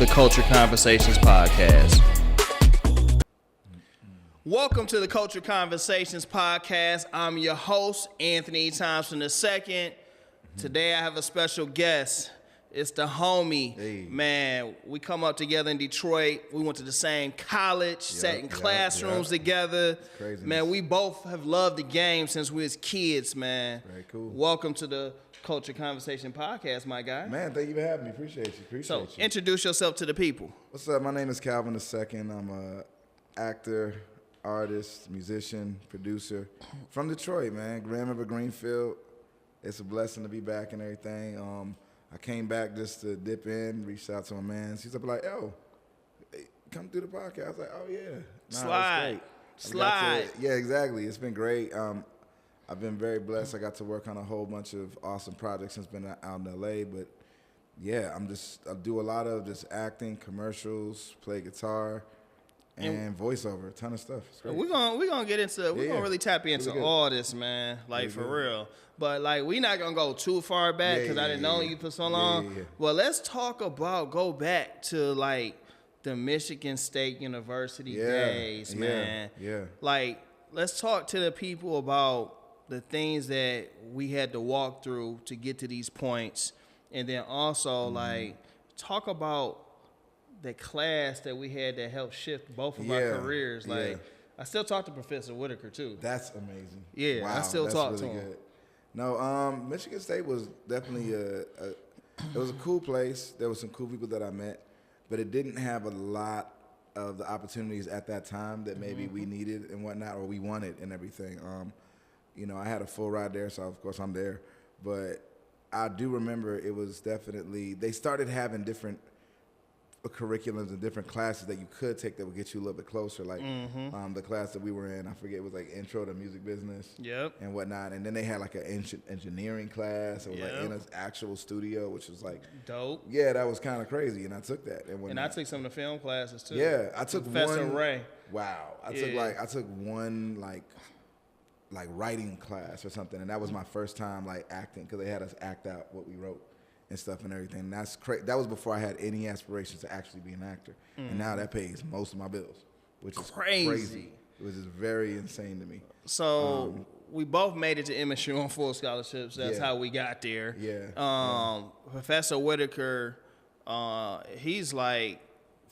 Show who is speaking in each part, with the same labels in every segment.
Speaker 1: the Culture Conversations Podcast. Welcome to the Culture Conversations Podcast. I'm your host, Anthony Thompson II. Today I have a special guest. It's the homie.
Speaker 2: Hey.
Speaker 1: Man, we come up together in Detroit. We went to the same college, sat in classrooms together.
Speaker 2: Crazy.
Speaker 1: Man, we both have loved the game since we was kids, man.
Speaker 2: Very cool.
Speaker 1: Welcome to the Culture Conversation Podcast, my guy.
Speaker 2: Man, thank you for having me. Appreciate you.
Speaker 1: So, introduce yourself to the people.
Speaker 2: What's up? My name is Calvin II. I'm a actor, artist, musician, producer from Detroit, man. Grand River, Greenfield. It's a blessing to be back and everything. I came back just to dip in, reached out to my man. She's up like, yo, hey, come through the podcast. I was like, oh, yeah.
Speaker 1: Slide.
Speaker 2: Yeah, exactly. It's been great. I've been very blessed. I got to work on a whole bunch of awesome projects since been out in L.A., but yeah, I do a lot of just acting, commercials, play guitar, and voiceover, a ton of stuff.
Speaker 1: We're gonna get into we're gonna really tap into all this, man. Like for real. But like we're not gonna go too far back because I didn't know you for so long. Well, let's talk about go back to like the Michigan State University days, man.
Speaker 2: Yeah.
Speaker 1: Like let's talk to the people about the things that we had to walk through to get to these points, and then also like talk about the class that we had that helped shift both of our careers. Like, I still talk to Professor Whitaker too.
Speaker 2: That's amazing.
Speaker 1: Yeah, wow, I still talk to him.
Speaker 2: Good. No, Michigan State was definitely it was a cool place. There were some cool people that I met, but it didn't have a lot of the opportunities at that time that maybe we needed and whatnot, or we wanted and everything. You know, I had a full ride there, so of course I'm there. But I do remember it was definitely, they started having different curriculums and different classes that you could take that would get you a little bit closer. Like the class that we were in, I forget, it was like Intro to Music Business and whatnot. And then they had like an engineering class. It was like in an actual studio, which was like
Speaker 1: dope.
Speaker 2: Yeah, that was kind of crazy. And I took that. And
Speaker 1: I took some of the film classes too.
Speaker 2: Yeah, I took
Speaker 1: Professor Ray.
Speaker 2: Wow. I took one like writing class or something, and that was my first time like acting because they had us act out what we wrote and stuff and everything. And that's that was before I had any aspirations to actually be an actor, and now that pays most of my bills, which is crazy. It was just very insane to me.
Speaker 1: So we both made it to MSU on full scholarships. That's how we got there. Professor Whitaker, he's like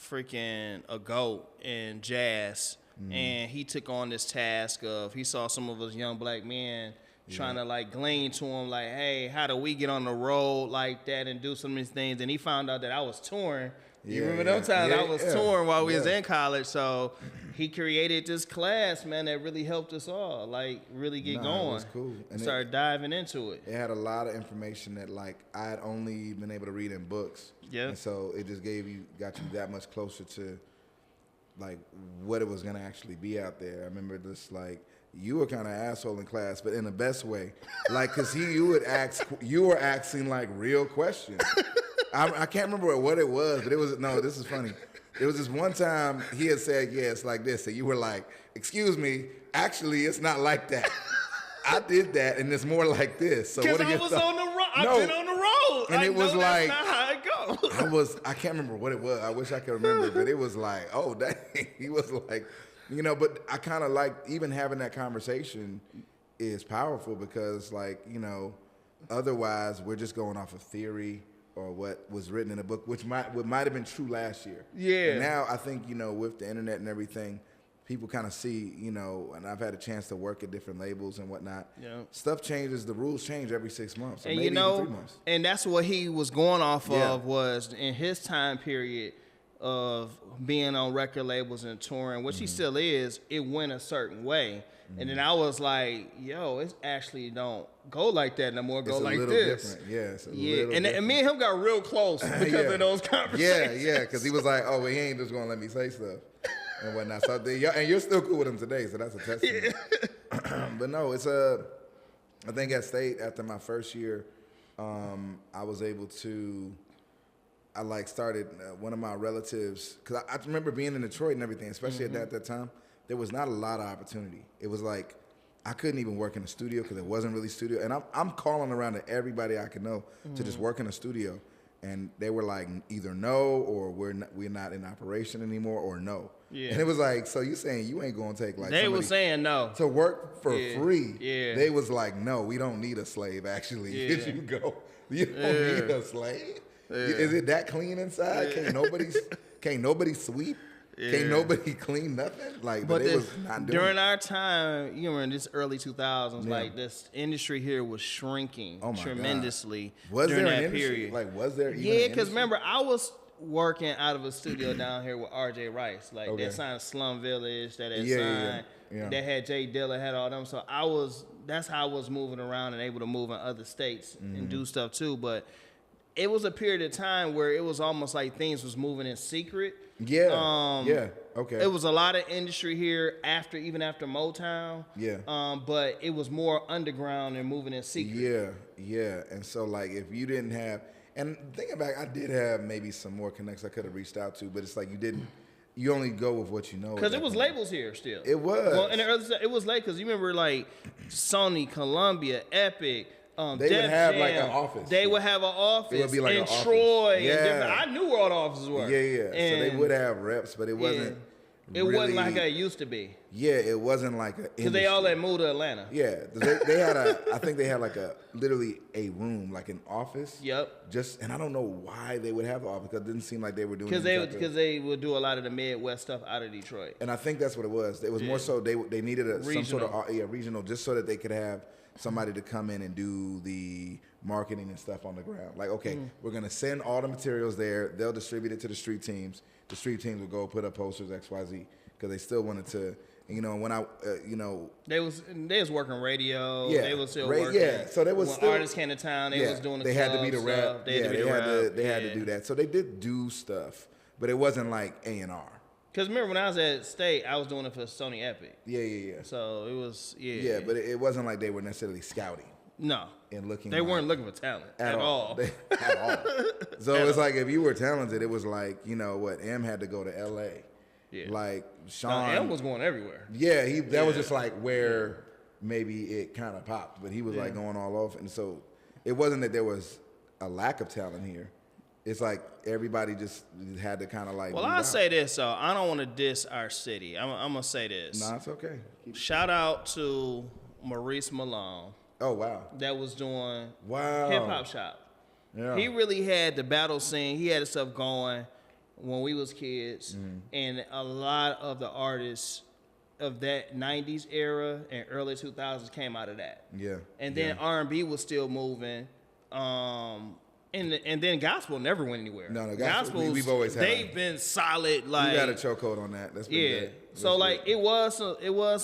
Speaker 1: freaking a GOAT in jazz. And he took on this task of, he saw some of us young black men trying to like glean to him like, hey, how do we get on the road like that and do some of these things? And he found out that I was touring. You remember those times I was touring while we was in college. So he created this class, man, that really helped us all, like really get going. It was
Speaker 2: cool. And
Speaker 1: started diving into it.
Speaker 2: It had a lot of information that like I had only been able to read in books. And so it just got you that much closer to like what it was gonna actually be out there. I remember this, like, you were kind of asshole in class, but in the best way. Like, cause you were asking like real questions. I can't remember what it was, but this is funny. It was this one time he had said, yeah, it's like this. And you were like, excuse me, actually it's not like that. I did that and it's more like this. So what
Speaker 1: I was on the road. I've been on the road.
Speaker 2: And it was like,
Speaker 1: that's not how it goes.
Speaker 2: I can't remember what it was. I wish I could remember, but it was like, oh, dang. He was like, you know, but I kind of like even having that conversation is powerful because, like, you know, otherwise we're just going off of theory or what was written in a book, which might have been true last year. Yeah. And now I think, you know, with the internet and everything, people kind of see, you know, and I've had a chance to work at different labels and whatnot. Yeah. Stuff changes, the rules change every 6 months, or
Speaker 1: and
Speaker 2: maybe
Speaker 1: you know,
Speaker 2: even 3 months.
Speaker 1: And that's what he was going off of was in his time period of being on record labels and touring, which he still is, it went a certain way. And then I was like, yo, it actually don't go like that no more. Go like this.
Speaker 2: Different. Yeah, it's a little
Speaker 1: and
Speaker 2: different.
Speaker 1: Me and him got real close because of those conversations.
Speaker 2: Yeah, because he was like, oh, he ain't just gonna let me say stuff and whatnot. So and you're still cool with him today, so that's a testament. But no, I think at State after my first year, I was able to. I like started one of my relatives because I remember being in Detroit and everything, especially at that time. There was not a lot of opportunity. It was like I couldn't even work in a studio because it wasn't really studio. And I'm calling around to everybody I could know to just work in a studio. and they were like either no or we're not in operation anymore or no.
Speaker 1: Yeah.
Speaker 2: And it was like, so you saying you ain't gonna take like
Speaker 1: they were saying no
Speaker 2: to work for free?
Speaker 1: Yeah.
Speaker 2: They was like, no, we don't need a slave. Actually, you don't need a slave. Yeah. Is it that clean inside? Can't nobody sweep? Yeah. Can't nobody clean nothing? Like, but they was not doing
Speaker 1: during
Speaker 2: it.
Speaker 1: our time, you know, in this early 2000s, like this industry here was shrinking tremendously during that period.
Speaker 2: Like, was there even
Speaker 1: Yeah, because remember, I was working out of a studio down here with R.J. Rice. Like, that signed Slum Village, that had signed, that had Jay Dilla, had all them. So that's how I was moving around and able to move in other states and do stuff too. But it was a period of time where it was almost like things was moving in secret.
Speaker 2: Yeah. Okay.
Speaker 1: It was a lot of industry here even after Motown.
Speaker 2: Yeah.
Speaker 1: But it was more underground and moving in secret.
Speaker 2: Yeah. And so like if you didn't have, and thinking back, I did have maybe some more connects I could have reached out to, but it's like you only go with what you know.
Speaker 1: Because it was labels here still.
Speaker 2: It was.
Speaker 1: Well, in the early, it was late because you remember like Sony, Columbia, Epic.
Speaker 2: They would have like an office.
Speaker 1: They would have an office.
Speaker 2: It would be like
Speaker 1: in
Speaker 2: an office.
Speaker 1: Troy.
Speaker 2: Yeah.
Speaker 1: I knew where all the offices were.
Speaker 2: Yeah. So they would have reps, but it wasn't.
Speaker 1: It wasn't like it used to be.
Speaker 2: Yeah, it wasn't like a.
Speaker 1: Because they all had moved to Atlanta.
Speaker 2: Yeah, they had I think they had like literally a room, like an office.
Speaker 1: Yep.
Speaker 2: And I don't know why they would have an office because it didn't seem like they were doing.
Speaker 1: Because they would do a lot of the Midwest stuff out of Detroit.
Speaker 2: And I think that's what it was. It was more so they needed some sort of regional, just so that they could have somebody to come in and do the marketing and stuff on the ground. Like, okay, we're gonna send all the materials there. They'll distribute it to the street teams. The street teams will go put up posters XYZ because they still wanted to. You know, when they was working radio. Yeah,
Speaker 1: they was still working.
Speaker 2: Yeah, so they was
Speaker 1: when
Speaker 2: still
Speaker 1: artists came to town. They was doing the
Speaker 2: they
Speaker 1: club
Speaker 2: had to be the rap.
Speaker 1: Stuff. They had
Speaker 2: to do that. So they did do stuff, but it wasn't like A&R.
Speaker 1: Because remember when I was at State, I was doing it for Sony Epic.
Speaker 2: Yeah.
Speaker 1: So it was
Speaker 2: Yeah, but it wasn't like they were necessarily scouting.
Speaker 1: No.
Speaker 2: And looking.
Speaker 1: They weren't looking for talent at all.
Speaker 2: At all. So it's like if you were talented, it was like, you know what, M had to go to L.A. Yeah. Like Sean.
Speaker 1: M was going everywhere.
Speaker 2: Yeah, that was just like where maybe it kind of popped, but he was like going all off, and so it wasn't that there was a lack of talent here. It's like everybody just had to kind of like.
Speaker 1: Well, I'll say this, so I don't want to diss our city. I'm gonna say this.
Speaker 2: No, it's okay.
Speaker 1: Shout out to Maurice Malone.
Speaker 2: Oh wow.
Speaker 1: That was doing
Speaker 2: Hip
Speaker 1: Hop Shop.
Speaker 2: Yeah.
Speaker 1: He really had the battle scene. He had the stuff going when we was kids, and a lot of the artists of that 90s era and early 2000s came out of that.
Speaker 2: Yeah.
Speaker 1: And then R&B was still moving. And then gospel never went anywhere.
Speaker 2: No, gospel we've always had.
Speaker 1: They've been solid. Like,
Speaker 2: you got a chokehold on that. That's been good.
Speaker 1: So like it was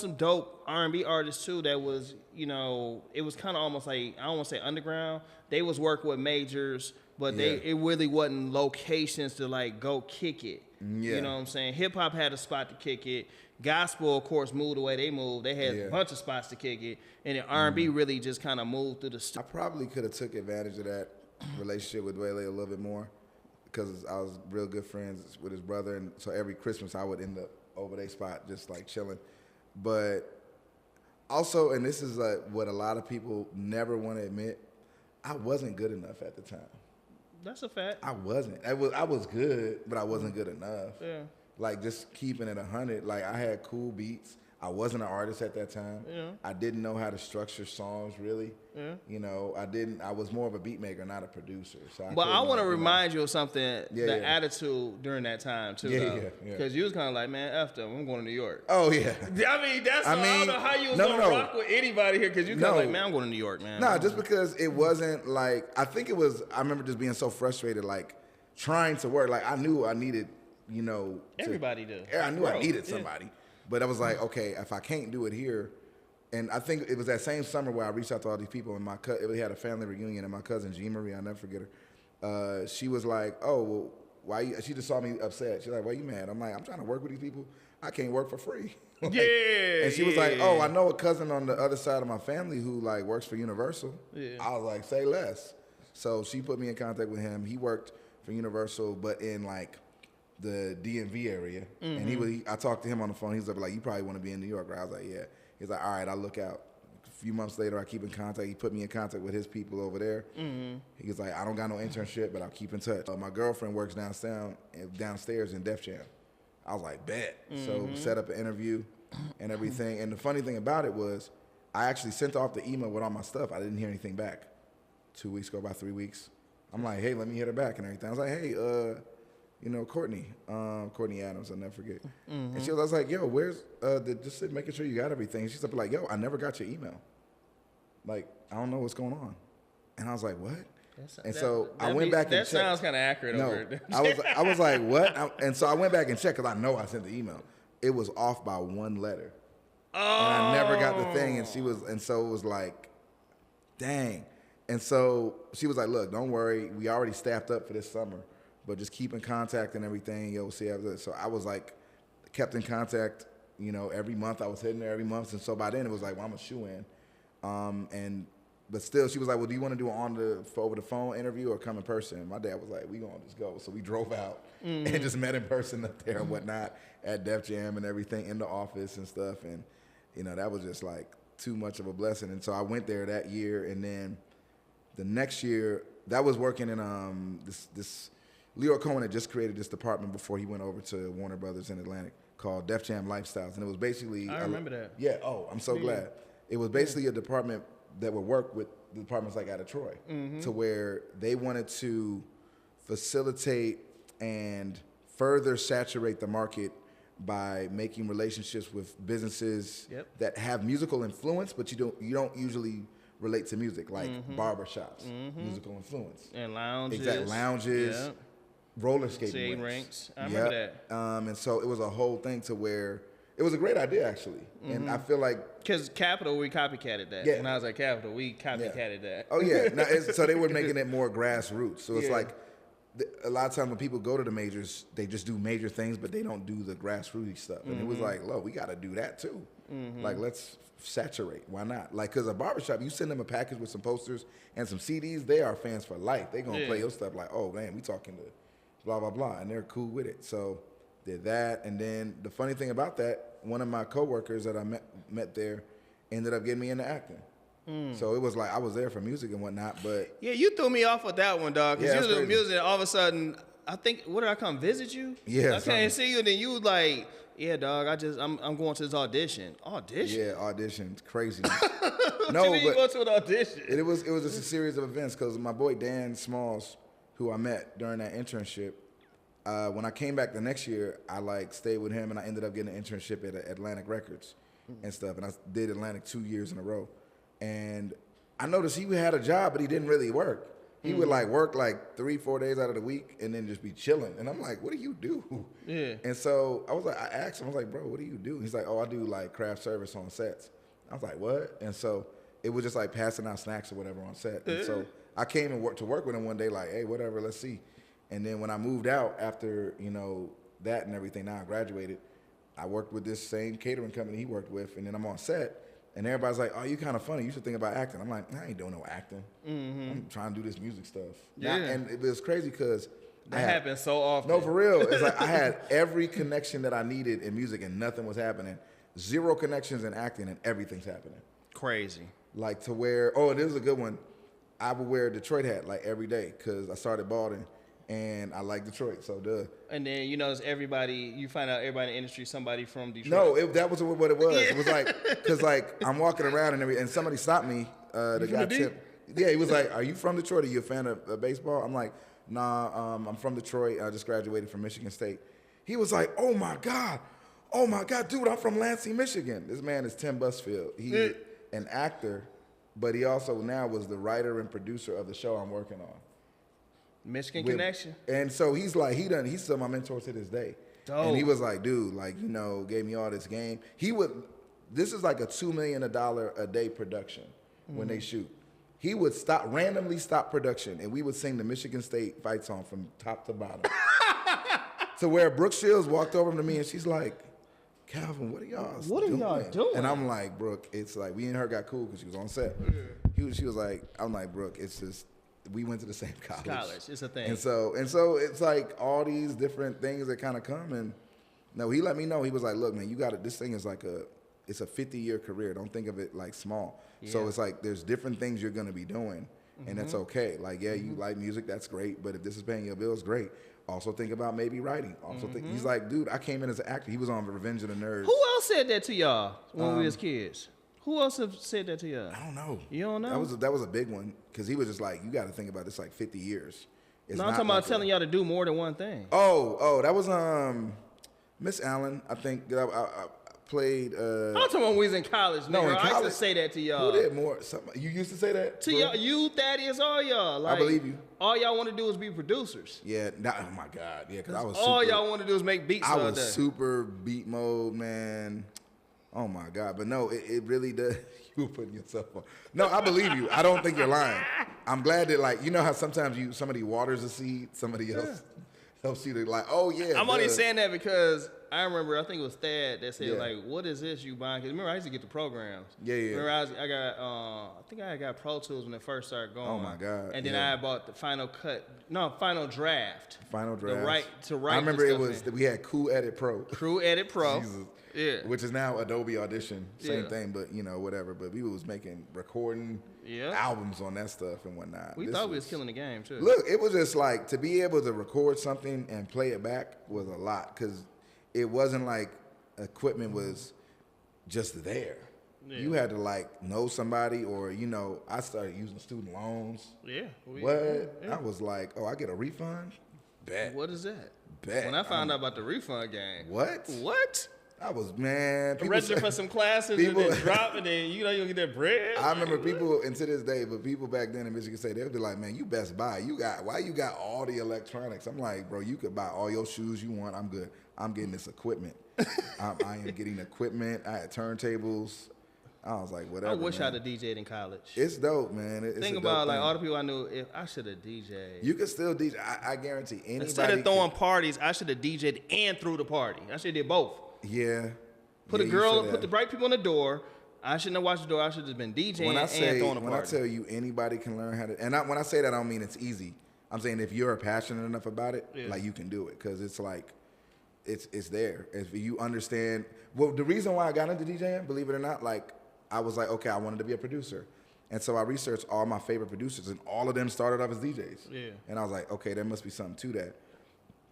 Speaker 1: some dope R&B artists too. That was, you know, it was kind of almost like, I don't want to say underground. They was working with majors, but it really wasn't locations to like go kick it.
Speaker 2: Yeah.
Speaker 1: You know what I'm saying? Hip hop had a spot to kick it. Gospel, of course, moved the way they moved. They had a bunch of spots to kick it, and then R&B really just kind of moved through the.
Speaker 2: I probably could have took advantage of that relationship with Dwele a little bit more because I was real good friends with his brother, and so every Christmas I would end up over their spot just like chilling. But also, and this is what a lot of people never want to admit, I wasn't good enough at the time.
Speaker 1: That's a fact.
Speaker 2: I wasn't. I was good, but I wasn't good enough. Yeah. Like just keeping it 100. Like I had cool beats. I wasn't an artist at that time. Yeah. I didn't know how to structure songs really. Yeah. You know, I was more of a beat maker, not a producer. So
Speaker 1: but I want to remind you of something, attitude during that time too. Yeah. Because you was kind of like, man, after I'm going to New York.
Speaker 2: Oh yeah.
Speaker 1: I mean, I don't know how you was gonna rock with anybody here because you kind of like, man, I'm going to New York, man.
Speaker 2: No, just because it wasn't like, I remember just being so frustrated, like trying to work. Like I knew I needed, you know.
Speaker 1: Everybody did.
Speaker 2: I knew I needed somebody. But I was like, okay, if I can't do it here, and I think it was that same summer where I reached out to all these people, and we had a family reunion, and my cousin Jean Marie, I'll never forget her. She was like, oh, well, why? She just saw me upset. She's like, why you mad? I'm like, I'm trying to work with these people. I can't work for free. And she was like, oh, I know a cousin on the other side of my family who like works for Universal. Yeah. I was like, say less. So she put me in contact with him. He worked for Universal, but in like the DMV area, and I talked to him on the phone. He was like, you probably want to be in New York, right? I was like, yeah. He's like, all right, I'll look out. few months later, I keep in contact. He put me in contact with his people over there. Mm-hmm. He was like, I don't got no internship, but I'll keep in touch. My girlfriend works downstairs in Def Jam. I was like, bet. So set up an interview and everything. And the funny thing about it was, I actually sent off the email with all my stuff. I didn't hear anything back. 2 weeks go by, 3 weeks. I'm like, hey, let me hit her back and everything. I was like, hey, Courtney Adams, I'll never forget. And I was like, yo, where's just making sure you got everything. She's like, yo, I never got your email. Like, I don't know what's going on. And I was like, what? I went back and checked.
Speaker 1: That sounds kind of accurate.
Speaker 2: No, I was like, what? And so I went back and checked because I know I sent the email. It was off by one letter. Oh. And I never got the thing. And so it was like, dang. And so she was like, look, don't worry. We already staffed up for this summer, but just keep in contact and everything. You'll see after. So I was like, kept in contact, every month. I was hitting there every month. And so by then it was like, well, I'm a shoe-in. But still, she was like, well, do you want to do an over the phone interview or come in person? And my dad was like, we going to just go. So we drove out and just met in person up there and whatnot at Def Jam and everything in the office and stuff. And, that was just like too much of a blessing. And so I went there that year. And then the next year, that was working in this Leo Cohen had just created this department before he went over to Warner Brothers in Atlantic called Def Jam Lifestyles. And it was basically...
Speaker 1: I remember that.
Speaker 2: Yeah. Oh, I'm so glad. It was basically a department that would work with the departments like out of Troy to where they wanted to facilitate and further saturate the market by making relationships with businesses that have musical influence, but you don't usually relate to music, like barbershops, musical influence.
Speaker 1: And lounges.
Speaker 2: Exactly, lounges, roller skating
Speaker 1: rinks. I remember that.
Speaker 2: And so it was a whole thing to where it was a great idea, actually. And I feel like...
Speaker 1: Because Capitol, we copycatted that. Yeah. When I was at Capitol, we copycatted that.
Speaker 2: Oh, yeah. So they were making it more grassroots. So it's like a lot of times when people go to the majors, they just do major things, but they don't do the grassroots stuff. And it was like, look, we got to do that, too. Like, let's saturate. Why not? Like, because a barbershop, you send them a package with some posters and some CDs, they are fans for life. They're going to play your stuff like, oh, man, we talking to blah, blah, blah. And they're cool with it. So... did that, and then the funny thing about that, one of my coworkers that I met there ended up getting me into acting. So it was like I was there for music and whatnot, but
Speaker 1: yeah, you threw me off with that one, dog. Because you was doing music, and all of a sudden, I think, what did I come visit you?
Speaker 2: Yeah,
Speaker 1: I can't see you, and then you was like, yeah, dog, I'm going to this audition. Audition?
Speaker 2: Yeah, audition, crazy.
Speaker 1: No, but you go to an audition.
Speaker 2: It was just a series of events because my boy Dan Smalls, who I met during that internship. When I came back the next year, I stayed with him, and I ended up getting an internship at Atlantic Records and stuff. And I did Atlantic 2 years in a row. And I noticed he had a job, but he didn't really work. He would work 3-4 days out of the week and then just be chilling. And I'm like, what do you do?
Speaker 1: Yeah.
Speaker 2: And so I asked him, I was like, bro, what do you do? He's like, oh, I do craft service on sets. I was like, what? And so it was just passing out snacks or whatever on set. And so I came and worked with him one day, hey, whatever, let's see. And then when I moved out after, that and everything, now I graduated, I worked with this same catering company he worked with, and then I'm on set, and everybody's like, oh, you kind of funny. You should think about acting. I'm like, I ain't doing no acting. I'm trying to do this music stuff.
Speaker 1: Yeah.
Speaker 2: And it was crazy because
Speaker 1: that happens so often.
Speaker 2: No, for real. It's like I had every connection that I needed in music, and nothing was happening. 0 connections in acting, and everything's happening.
Speaker 1: Crazy.
Speaker 2: To where, this is a good one. I would wear a Detroit hat every day because I started balding. And I like Detroit, so duh.
Speaker 1: And then you find out everybody in the industry, somebody from Detroit.
Speaker 2: No, that was what it was. It was because I'm walking around and somebody stopped me. The guy Tip. Yeah, he was like, "Are you from Detroit? Are you a fan of baseball?" I'm like, "Nah, I'm from Detroit. I just graduated from Michigan State." He was like, "Oh my god, dude, I'm from Lansing, Michigan." This man is Tim Busfield. He's an actor, but he also now was the writer and producer of the show I'm working on.
Speaker 1: Michigan connection.
Speaker 2: And so he's he's still my mentor to this day. Dope. And he was like, dude, gave me all this game. This is like a $2 million a day production when they shoot. He would randomly stop production, and we would sing the Michigan State fight song from top to bottom. To where Brooke Shields walked over to me, and she's like, Calvin, what are y'all doing? And I'm like, Brooke, it's like, we and her got cool because she was on set. She was like, I'm like, Brooke, it's just, we went to the same college.
Speaker 1: It's a thing.
Speaker 2: And so it's like all these different things that kind of come. And no, he let me know. He was like, look, man, you got it. This thing is like it's a 50-year career. Don't think of it like small.
Speaker 1: Yeah.
Speaker 2: So it's like there's different things you're going to be doing, and that's okay. Like, yeah, you like music, that's great, but if this is paying your bills, great. Also think about maybe writing. Also think, he's like, dude, I came in as an actor. He was on Revenge of the Nerds.
Speaker 1: Who else said that to y'all when we was kids? Who else have said that to y'all?
Speaker 2: I don't know.
Speaker 1: You don't know?
Speaker 2: That was a big one, because he was just like, you got to think about this like 50 years. It's
Speaker 1: no, I'm talking about telling y'all to do more than one thing.
Speaker 2: Oh, that was Miss Allen. I think that I played.
Speaker 1: I'm talking about when we was in college.
Speaker 2: No, in college.
Speaker 1: I used to say that to y'all.
Speaker 2: Who did more? You used to say that
Speaker 1: to y'all? You, Thaddeus, all y'all. Like,
Speaker 2: I believe you.
Speaker 1: All y'all want to do is be producers.
Speaker 2: Yeah. Oh my God. Yeah, because I was.
Speaker 1: All y'all want to do is make beats.
Speaker 2: I was super beat mode, man. Oh my God. But no, it really does. You were putting yourself on. No, I believe you. I don't think you're lying. I'm glad that, like, you know how sometimes somebody waters a seed, somebody else helps you to, like, oh yeah.
Speaker 1: I'm only saying that because I remember, I think it was Thad that said, like, what is this you buying? Because remember, I used to get the programs.
Speaker 2: Yeah.
Speaker 1: Remember, I think I got Pro Tools when it first started going.
Speaker 2: Oh my God.
Speaker 1: And then I bought the Final Draft.
Speaker 2: Final Draft.
Speaker 1: The right to write.
Speaker 2: I remember it was, we had Cool Edit Pro.
Speaker 1: Cool Edit Pro.
Speaker 2: Jesus.
Speaker 1: Yeah.
Speaker 2: Which is now Adobe Audition. Same thing, but whatever. But we was recording albums on that stuff and whatnot.
Speaker 1: We thought we was killing the game too.
Speaker 2: Look, it was just like, to be able to record something and play it back was a lot, because it wasn't like equipment was just there. Yeah. You had to like know somebody, or I started using student loans.
Speaker 1: Yeah.
Speaker 2: I was like, oh, I get a refund? Bet.
Speaker 1: What is that?
Speaker 2: Bet.
Speaker 1: When I found out about the refund game.
Speaker 2: What? I was, man.
Speaker 1: Register for some classes and then drop it, and you'll get that bread.
Speaker 2: I remember people, and to this day, but people back then in Michigan State, they would be like, man, you Best Buy. Why you got all the electronics? I'm like, bro, you could buy all your shoes you want. I'm good. I'm getting this equipment. I am getting equipment. I had turntables. I was like, whatever.
Speaker 1: I wish I'd have DJ'd in college.
Speaker 2: It's dope, man.
Speaker 1: Think about like all the people I knew. If I should have DJ'd.
Speaker 2: You could still DJ. I guarantee anybody.
Speaker 1: Instead of throwing parties, I should have DJ'd and threw the party. I should have did both.
Speaker 2: Yeah.
Speaker 1: Put the bright people on the door. I shouldn't have watched the door. I should have been DJing and throwing the party.
Speaker 2: When I tell you anybody can learn how to, and when I say that, I don't mean it's easy. I'm saying if you're passionate enough about it, like, you can do it, because it's like, it's there. If you understand, well, the reason why I got into DJing, believe it or not, like, I was like, okay, I wanted to be a producer. And so I researched all my favorite producers, and all of them started off as DJs. Yeah. And I was like, okay, there must be something to that.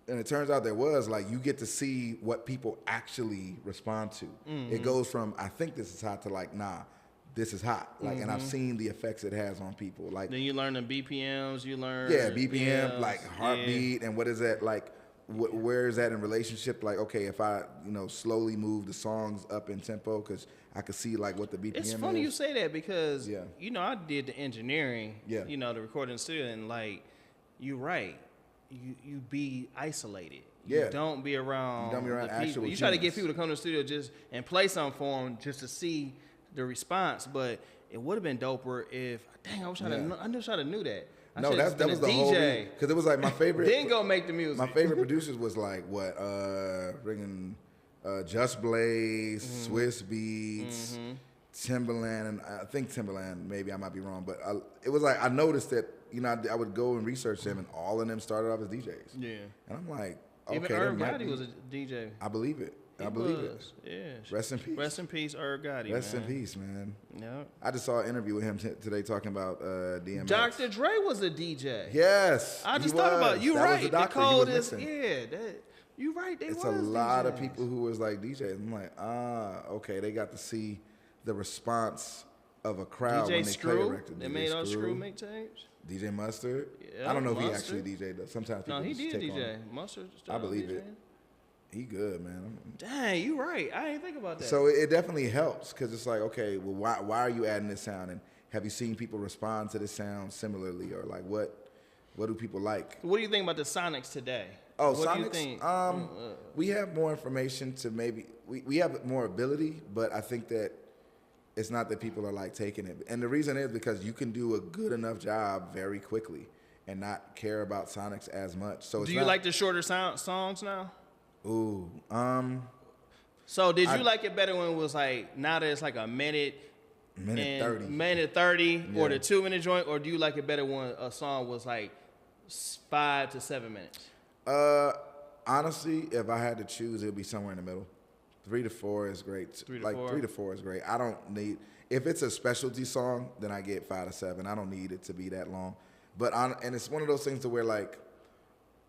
Speaker 2: And it turns out there was, like, you get to see what people actually respond to. Mm-hmm. It goes from, I think this is hot, to like, nah, this is hot. Like, and I've seen the effects it has on people. Like,
Speaker 1: then you learn the BPMs,
Speaker 2: BPM, like heartbeat, and what is that, like, where is that in relationship? Like, okay, if I, slowly move the songs up in tempo, because I could see, like, what the BPM is.
Speaker 1: It's funny you say that, because, I did the engineering, the recording studio, and, like, you're right. You be isolated.
Speaker 2: Yeah.
Speaker 1: You don't be around
Speaker 2: actual
Speaker 1: people. You try to get people to come to the studio and play something for them just to see the response, but it would have been doper if, dang, I wish I'd have knew that.
Speaker 2: That was the DJ. Whole reason, because it was like my favorite.
Speaker 1: Then go make the music.
Speaker 2: My favorite producers was like bringing Just Blaze, Swiss Beats, Timberland, and I think Timberland. Maybe I might be wrong, but it was like I noticed that I would go and research them, and all of them started off as DJs. Yeah, and I'm like, okay,
Speaker 1: even Irv Gotti was a DJ.
Speaker 2: I believe it. I believe it.
Speaker 1: Yeah.
Speaker 2: Rest in peace.
Speaker 1: Rest in peace, Irv Gotti.
Speaker 2: Rest in peace, man. Yeah. I just saw an interview with him today talking about DMX.
Speaker 1: Dr. Dre was a DJ.
Speaker 2: Yes.
Speaker 1: I just thought about you. Right. The code is you right.
Speaker 2: It's a lot of people who was like DJs. I'm like, okay. They got to see the response of a crowd when they play a record.
Speaker 1: They made all Screw mixtapes.
Speaker 2: DJ Mustard. Yeah, I don't know if he actually DJ'd though. Sometimes people
Speaker 1: he did DJ. Mustard.
Speaker 2: I believe it. He good, man.
Speaker 1: Dang, you right. I didn't think about that.
Speaker 2: So it definitely helps, because it's like, okay, well, why are you adding this sound? And have you seen people respond to this sound similarly? Or like, what do people like?
Speaker 1: What do you think about the Sonics today?
Speaker 2: Oh, what Sonics? Do you think? We have more information to maybe, we have more ability, but I think that it's not that people are like taking it. And the reason is because you can do a good enough job very quickly and not care about Sonics as much. So
Speaker 1: do you like the shorter songs now?
Speaker 2: Ooh,
Speaker 1: So did you like it better when it was like, now that it's like a minute 30, or the 2-minute joint, or do you like it better when a song was like 5 to 7 minutes?
Speaker 2: Honestly, if I had to choose, it would be somewhere in the middle. 3 to 4 is great.
Speaker 1: 3 to 4?
Speaker 2: 3 to 4 is great. I don't need, if it's a specialty song, then I get 5 to 7. I don't need it to be that long. But and it's one of those things to where like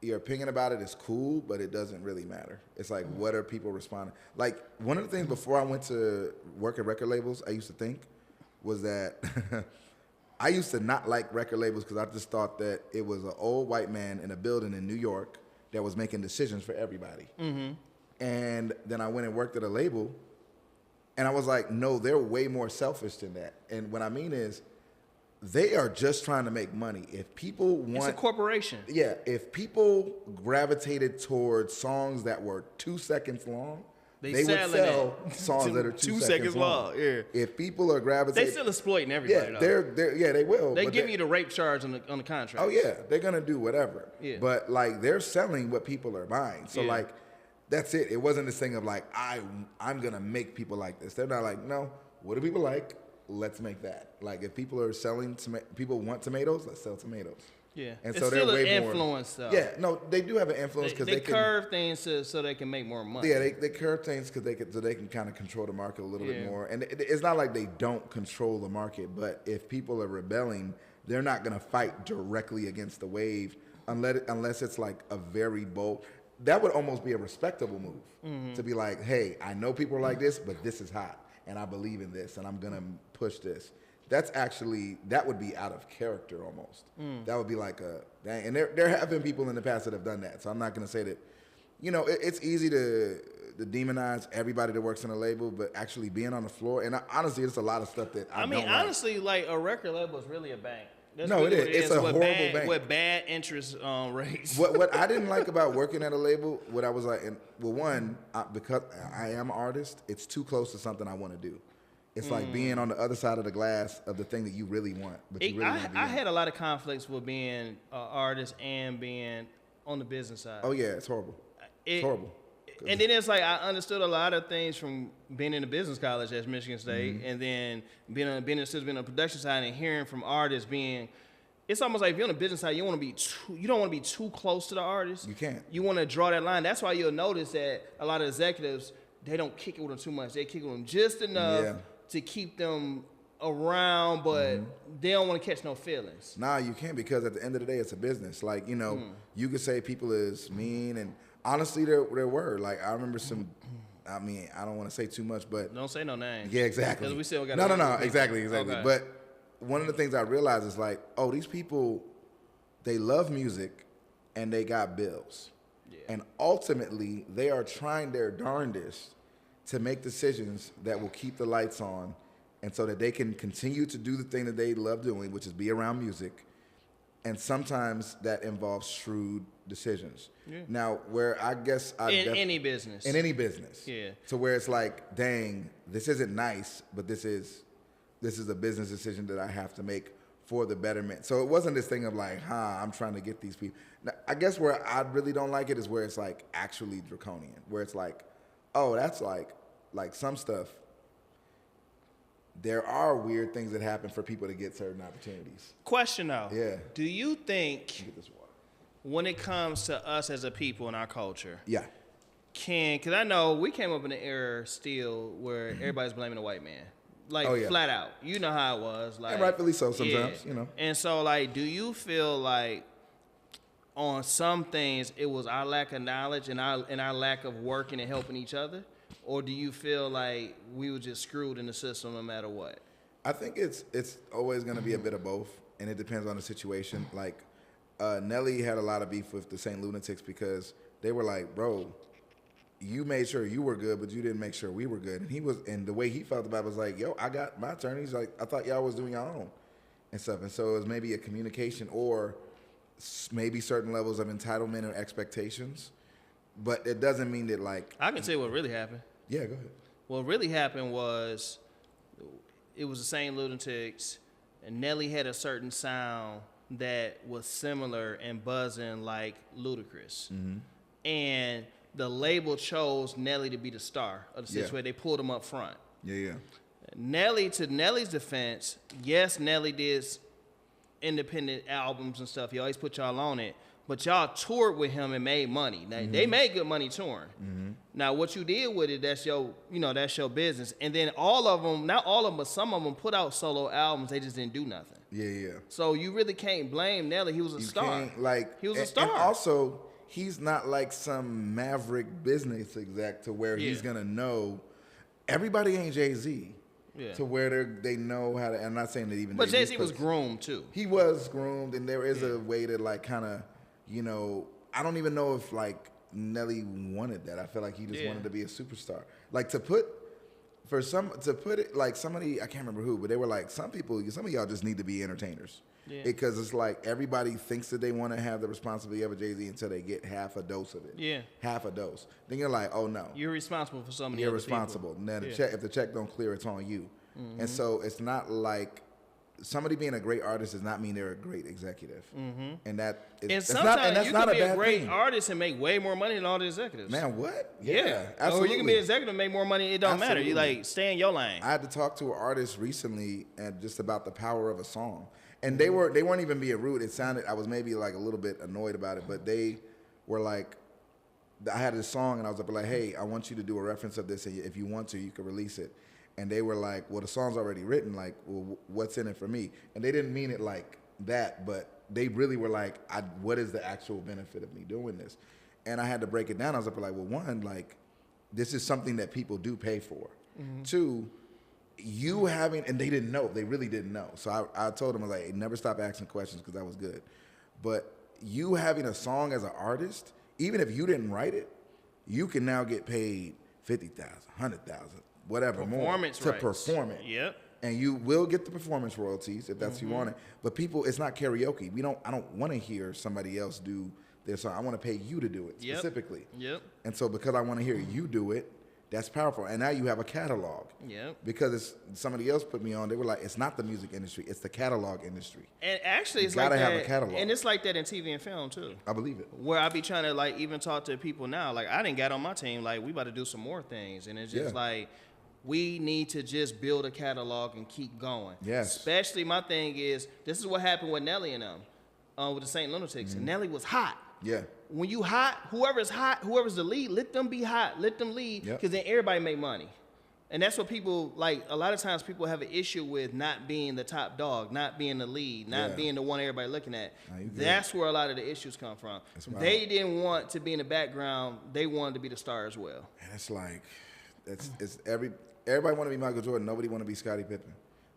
Speaker 2: your opinion about it is cool, but it doesn't really matter. It's like, what are people responding? Like one of the things before I went to work at record labels, I used to think was that I used to not like record labels because I just thought that it was an old white man in a building in New York that was making decisions for everybody. Mm-hmm. And then I went and worked at a label, and I was like, no, they're way more selfish than that. And what I mean is, they are just trying to make money. If people want...
Speaker 1: It's a corporation.
Speaker 2: Yeah. If people gravitated towards songs that were 2 seconds long, they would sell songs that are 2 seconds long.
Speaker 1: Yeah.
Speaker 2: If people are gravitating...
Speaker 1: They still exploiting everybody,
Speaker 2: yeah,
Speaker 1: though.
Speaker 2: they will.
Speaker 1: They give you the rape charge on the contract.
Speaker 2: Oh, yeah. They're going to do whatever.
Speaker 1: Yeah.
Speaker 2: But, like, they're selling what people are buying. So, like, that's it. It wasn't this thing of, like, I'm going to make people like this. They're not like, no, what do people like? Let's make that. Like, if people are selling, people want tomatoes, let's sell tomatoes.
Speaker 1: Yeah.
Speaker 2: And
Speaker 1: it's
Speaker 2: so
Speaker 1: still
Speaker 2: they're way
Speaker 1: an
Speaker 2: more
Speaker 1: influence, though.
Speaker 2: Yeah, no, they do have an influence because
Speaker 1: they curve things so they can make more money.
Speaker 2: Yeah, they curve things because they can kind of control the market a little bit more. And it's not like they don't control the market, but if people are rebelling, they're not going to fight directly against the wave unless it's like a very bold. That would almost be a respectable move to be like, hey, I know people are like this, but this is hot, and I believe in this, and I'm going to push this. That would be out of character almost. That would be like dang. And there have been people in the past that have done that. So I'm not going to say that, it's easy to demonize everybody that works in a label, but actually being on the floor, and honestly, it's a lot of stuff that I don't
Speaker 1: honestly, like a record label is really a bank. That's
Speaker 2: no,
Speaker 1: really
Speaker 2: it is. It's a horrible bank.
Speaker 1: With bad interest rates.
Speaker 2: What I didn't like about working at a label, what I was like, because I am an artist, it's too close to something I want to do. It's like being on the other side of the glass of the thing that you really want. But you really want to be
Speaker 1: I had a lot of conflicts with being an artist and being on the business side.
Speaker 2: Oh, yeah, it's horrible. It's horrible.
Speaker 1: And then it's like I understood a lot of things from being in a business college at Michigan State, and then being on the production side and hearing from artists it's almost like if you're on the business side, you don't want to be too close to the artist.
Speaker 2: You can't.
Speaker 1: You want to draw that line. That's why you'll notice that a lot of executives, they don't kick it with them too much. They kick it with them just enough to keep them around, but they don't want to catch no feelings.
Speaker 2: Nah, you can't, because at the end of the day, it's a business. Like, you could say people is mean, and honestly, there were. Like, I remember some, I don't want to say too much, but.
Speaker 1: Don't say no names.
Speaker 2: Yeah, exactly.
Speaker 1: Because we still got
Speaker 2: No, exactly.
Speaker 1: Okay.
Speaker 2: But one of the things I realized is like, oh, these people, they love music and they got bills. Yeah. And ultimately, they are trying their darndest to make decisions that will keep the lights on, and so that they can continue to do the thing that they love doing, which is be around music. And sometimes that involves shrewd decisions. Yeah. Now, where I guess
Speaker 1: in any business.
Speaker 2: Yeah. To where it's like, dang, this isn't nice, but this is a business decision that I have to make for the betterment. So it wasn't this thing of like, I'm trying to get these people. Now, I guess where I really don't like it is where it's like actually draconian, where it's like, oh, that's like some stuff. There are weird things that happen for people to get certain opportunities.
Speaker 1: Question though.
Speaker 2: Yeah.
Speaker 1: Do you think
Speaker 2: get this water.
Speaker 1: When it comes to us as a people in our culture, because I know we came up in an era still where everybody's blaming the white man. Like, flat out. You know how it was. Like,
Speaker 2: and rightfully so sometimes,
Speaker 1: And so, like, do you feel like on some things it was our lack of knowledge and our lack of working and helping each other? Or do you feel like we were just screwed in the system no matter what?
Speaker 2: I think it's always going to be a bit of both, and it depends on the situation. Like, Nelly had a lot of beef with the St. Lunatics because they were like, bro, you made sure you were good, but you didn't make sure we were good. And the way he felt about it was like, yo, I got my attorneys. Like, I thought y'all was doing your own and stuff. And so it was maybe a communication or maybe certain levels of entitlement or expectations. But it doesn't mean that, like...
Speaker 1: I can tell you what really happened.
Speaker 2: Yeah, go ahead.
Speaker 1: What really happened was it was the St. Lunatics, and Nelly had a certain sound that was similar and buzzing like Ludacris. Mm-hmm. And the label chose Nelly to be the star of the situation. They pulled him up front.
Speaker 2: Yeah.
Speaker 1: To Nelly's defense, yes, Nelly did independent albums and stuff. He always put y'all on it. but y'all toured with him and made money. Now, they made good money touring. Now, what you did with it, that's your business. And then all of them, not all of them, but some of them put out solo albums. They just didn't do nothing.
Speaker 2: Yeah.
Speaker 1: So you really can't blame Nelly. He was a star. He was a star.
Speaker 2: And also, he's not like some maverick business exec to where he's going to know. Everybody ain't Jay-Z. Yeah. To where they know how to. I'm not saying that even.
Speaker 1: But Jay-Z was groomed too.
Speaker 2: He was groomed, and there is a way to like kind of, I don't even know if like Nelly wanted that. I feel like he just wanted to be a superstar. Like to put it like somebody, I can't remember who, but they were like some of y'all just need to be entertainers. Yeah. Because it's like everybody thinks that they want to have the responsibility of a Jay-Z until they get half a dose of it. Yeah. Half a dose. Then you're like, oh no.
Speaker 1: You're responsible for so many
Speaker 2: You're
Speaker 1: other
Speaker 2: responsible.
Speaker 1: people.
Speaker 2: Now if the check don't clear, it's on you. And so it's not like somebody being a great artist does not mean they're a great executive. And
Speaker 1: sometimes you can be a great artist and make way more money than all the executives.
Speaker 2: Man, what?
Speaker 1: Yeah. Absolutely. Or you can be an executive and make more money. It don't matter. You like stay in your lane.
Speaker 2: I had to talk to an artist recently and just about the power of a song. And they weren't even being rude. It sounded, I was maybe like a little bit annoyed about it, but they were like, I had this song and I was like, hey, I want you to do a reference of this, and if you want to, you can release it. And they were like, well, the song's already written, like, well, what's in it for me? And they didn't mean it like that, but they really were like, what is the actual benefit of me doing this? And I had to break it down. I was like, well, one, like, this is something that people do pay for. Two, you having, and they didn't know, they really didn't know. So I told them, I was like, hey, never stop asking questions because that was good. But you having a song as an artist, even if you didn't write it, you can now get paid $50,000, $100,000, whatever more to perform it.
Speaker 1: Yep.
Speaker 2: And you will get the performance royalties if that's what you want it. But people, it's not karaoke. I don't want to hear somebody else do their song. I want to pay you to do it specifically.
Speaker 1: Yep.
Speaker 2: And so because I want to hear you do it, that's powerful. And now you have a catalog.
Speaker 1: Yep.
Speaker 2: Because somebody else put me on, they were like, it's not the music industry, it's the catalog industry.
Speaker 1: And actually, it's
Speaker 2: you
Speaker 1: like
Speaker 2: gotta
Speaker 1: that.
Speaker 2: Have a catalog.
Speaker 1: And it's like that in TV and film, too.
Speaker 2: I believe it.
Speaker 1: Where I be trying to, like, even talk to people now. Like, I didn't get on my team. Like, we about to do some more things. And it's just like, we need to just build a catalog and keep going.
Speaker 2: Yes.
Speaker 1: Especially, my thing is, this is what happened with Nelly and them, with the St. Lunatics. And Nelly was hot.
Speaker 2: Yeah.
Speaker 1: When you hot, whoever's the lead, let them be hot. Let them lead, because then everybody make money. And that's what people, like, a lot of times people have an issue with not being the top dog, not being the lead, not being the one everybody looking at. That's where a lot of the issues come from. They didn't want to be in the background. They wanted to be the star as well.
Speaker 2: And it's like, everybody want to be Michael Jordan. Nobody want to be Scottie Pippen.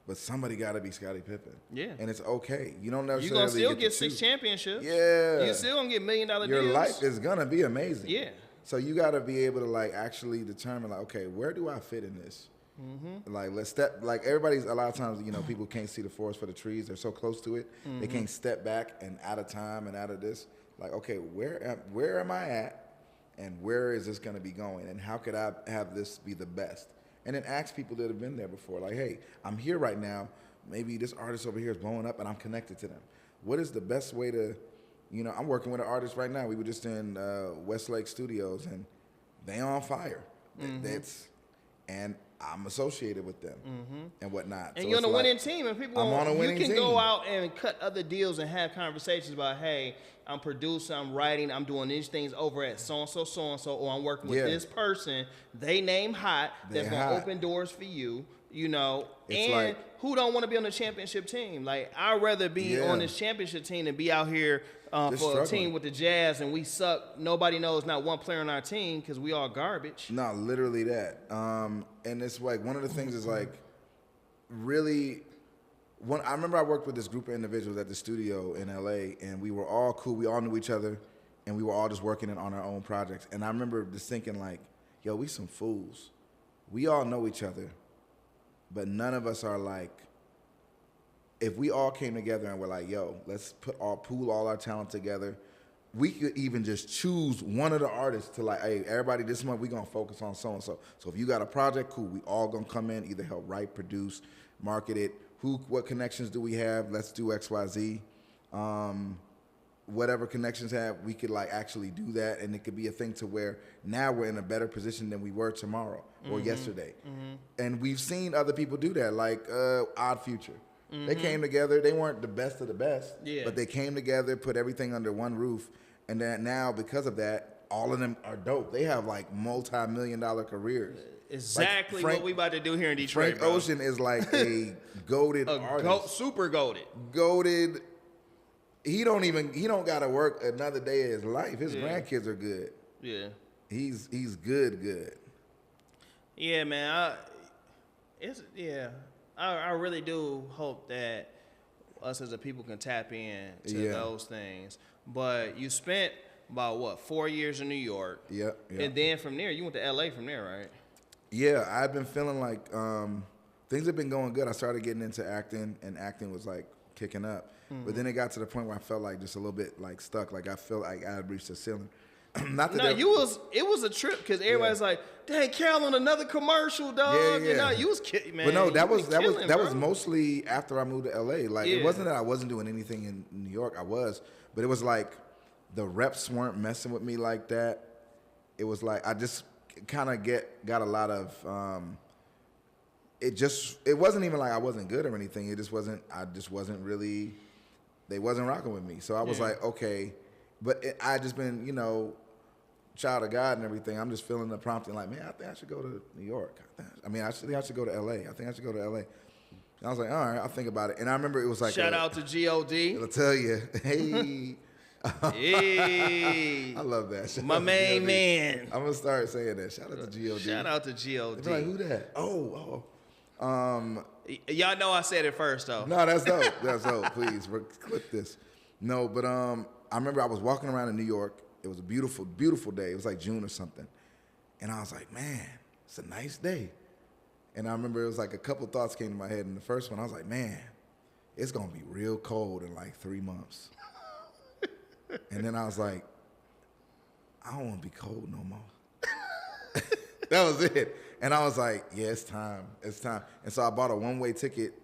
Speaker 2: But somebody got to be Scottie Pippen. Yeah. And it's okay. You don't necessarily
Speaker 1: You're going to still get 6 championships.
Speaker 2: Yeah.
Speaker 1: You're still going to get $1 million deals.
Speaker 2: Your life is going to be amazing.
Speaker 1: Yeah.
Speaker 2: So you got to be able to, like, actually determine, like, okay, where do I fit in this? Like, let's step, like, everybody's, a lot of times, people can't see the forest for the trees. They're so close to it. They can't step back and out of time and out of this. Like, okay, where am I at? And where is this going to be going? And how could I have this be the best? And then ask people that have been there before, like, hey, I'm here right now. Maybe this artist over here is blowing up and I'm connected to them. What is the best way to, I'm working with an artist right now. We were just in Westlake Studios and they on fire. And I'm associated with them and whatnot.
Speaker 1: And
Speaker 2: so
Speaker 1: you're on a winning team. And people,
Speaker 2: I'm on a winning team.
Speaker 1: You can go out and cut other deals and have conversations about, hey, I'm producing, I'm writing, I'm doing these things over at so-and-so, or I'm working with this person. They name hot. That's going to open doors for you, It's and like, who don't want to be on the championship team? Like, I'd rather be on this championship team than be out here for a team with the Jazz and we suck. Nobody knows, not one player on our team, because we all garbage.
Speaker 2: No, literally that. And it's like, one of the things is like, really, I remember I worked with this group of individuals at the studio in LA, and we were all cool. We all knew each other, and we were all just working on our own projects. And I remember just thinking, like, yo, we some fools. We all know each other, but none of us are like, if we all came together and were like, yo, let's pool all our talent together, we could even just choose one of the artists to, like, hey, everybody, this month we gonna focus on so-and-so. So if you got a project, cool, we all gonna come in, either help write, produce, market it. What connections do we have? Let's do XYZ. Whatever connections have, we could, like, actually do that, and it could be a thing to where now we're in a better position than we were tomorrow or yesterday. And we've seen other people do that, like Odd Future. They came together. They weren't the best of the best, but they came together, put everything under one roof, and then now because of that, all of them are dope. They have like multi-million-dollar careers.
Speaker 1: Exactly like what we about to do here in Detroit.
Speaker 2: Frank Ocean is like a goated artist,
Speaker 1: super goated.
Speaker 2: Goated. He don't got to work another day of his life. His grandkids are good.
Speaker 1: Yeah,
Speaker 2: he's good.
Speaker 1: Yeah, man. I really do hope that us as a people can tap in to those things. But you spent about 4 years in New York.
Speaker 2: Yeah.
Speaker 1: And then from there, you went to LA from there, right?
Speaker 2: Yeah, I've been feeling like things have been going good. I started getting into acting, and acting was like kicking up. But then it got to the point where I felt like just a little bit like stuck. Like I felt like I had reached a ceiling.
Speaker 1: It was a trip because everybody's like, dang, Cal on another commercial, dog.
Speaker 2: Yeah.
Speaker 1: You was kidding, man.
Speaker 2: But no, that was mostly after I moved to LA. Like it wasn't that I wasn't doing anything in New York. I was, but it was like the reps weren't messing with me like that. It was like I just kind of got a lot of. It wasn't even like I wasn't good or anything. It just wasn't. I just wasn't really. They wasn't rocking with me. So I was like, okay, but I just been, child of God and everything. I'm just feeling the prompting like, man, I think I should go to New York. I should go to LA. I think I should go to LA. And I was like, all right, I'll think about it. And I remember it was like
Speaker 1: shout out to G.O.D.
Speaker 2: I'll tell you, hey.
Speaker 1: Hey.
Speaker 2: I love that. Shout
Speaker 1: my main man.
Speaker 2: I'm gonna start saying that. Shout out to G.O.D.
Speaker 1: Shout out to G.O.D.
Speaker 2: They're like, who that? Oh.
Speaker 1: Y'all know I said it first though.
Speaker 2: No, that's dope. That's dope. Please clip this. No, but I remember I was walking around in New York. It was a beautiful, beautiful day. It was like June or something, and I was like, man, it's a nice day. And I remember it was like a couple thoughts came to my head. And the first one, I was like, man, it's gonna be real cold in like 3 months. And then I was like, I don't want to be cold no more. That was it. And I was like, yeah, it's time. It's time. And so I bought a one-way ticket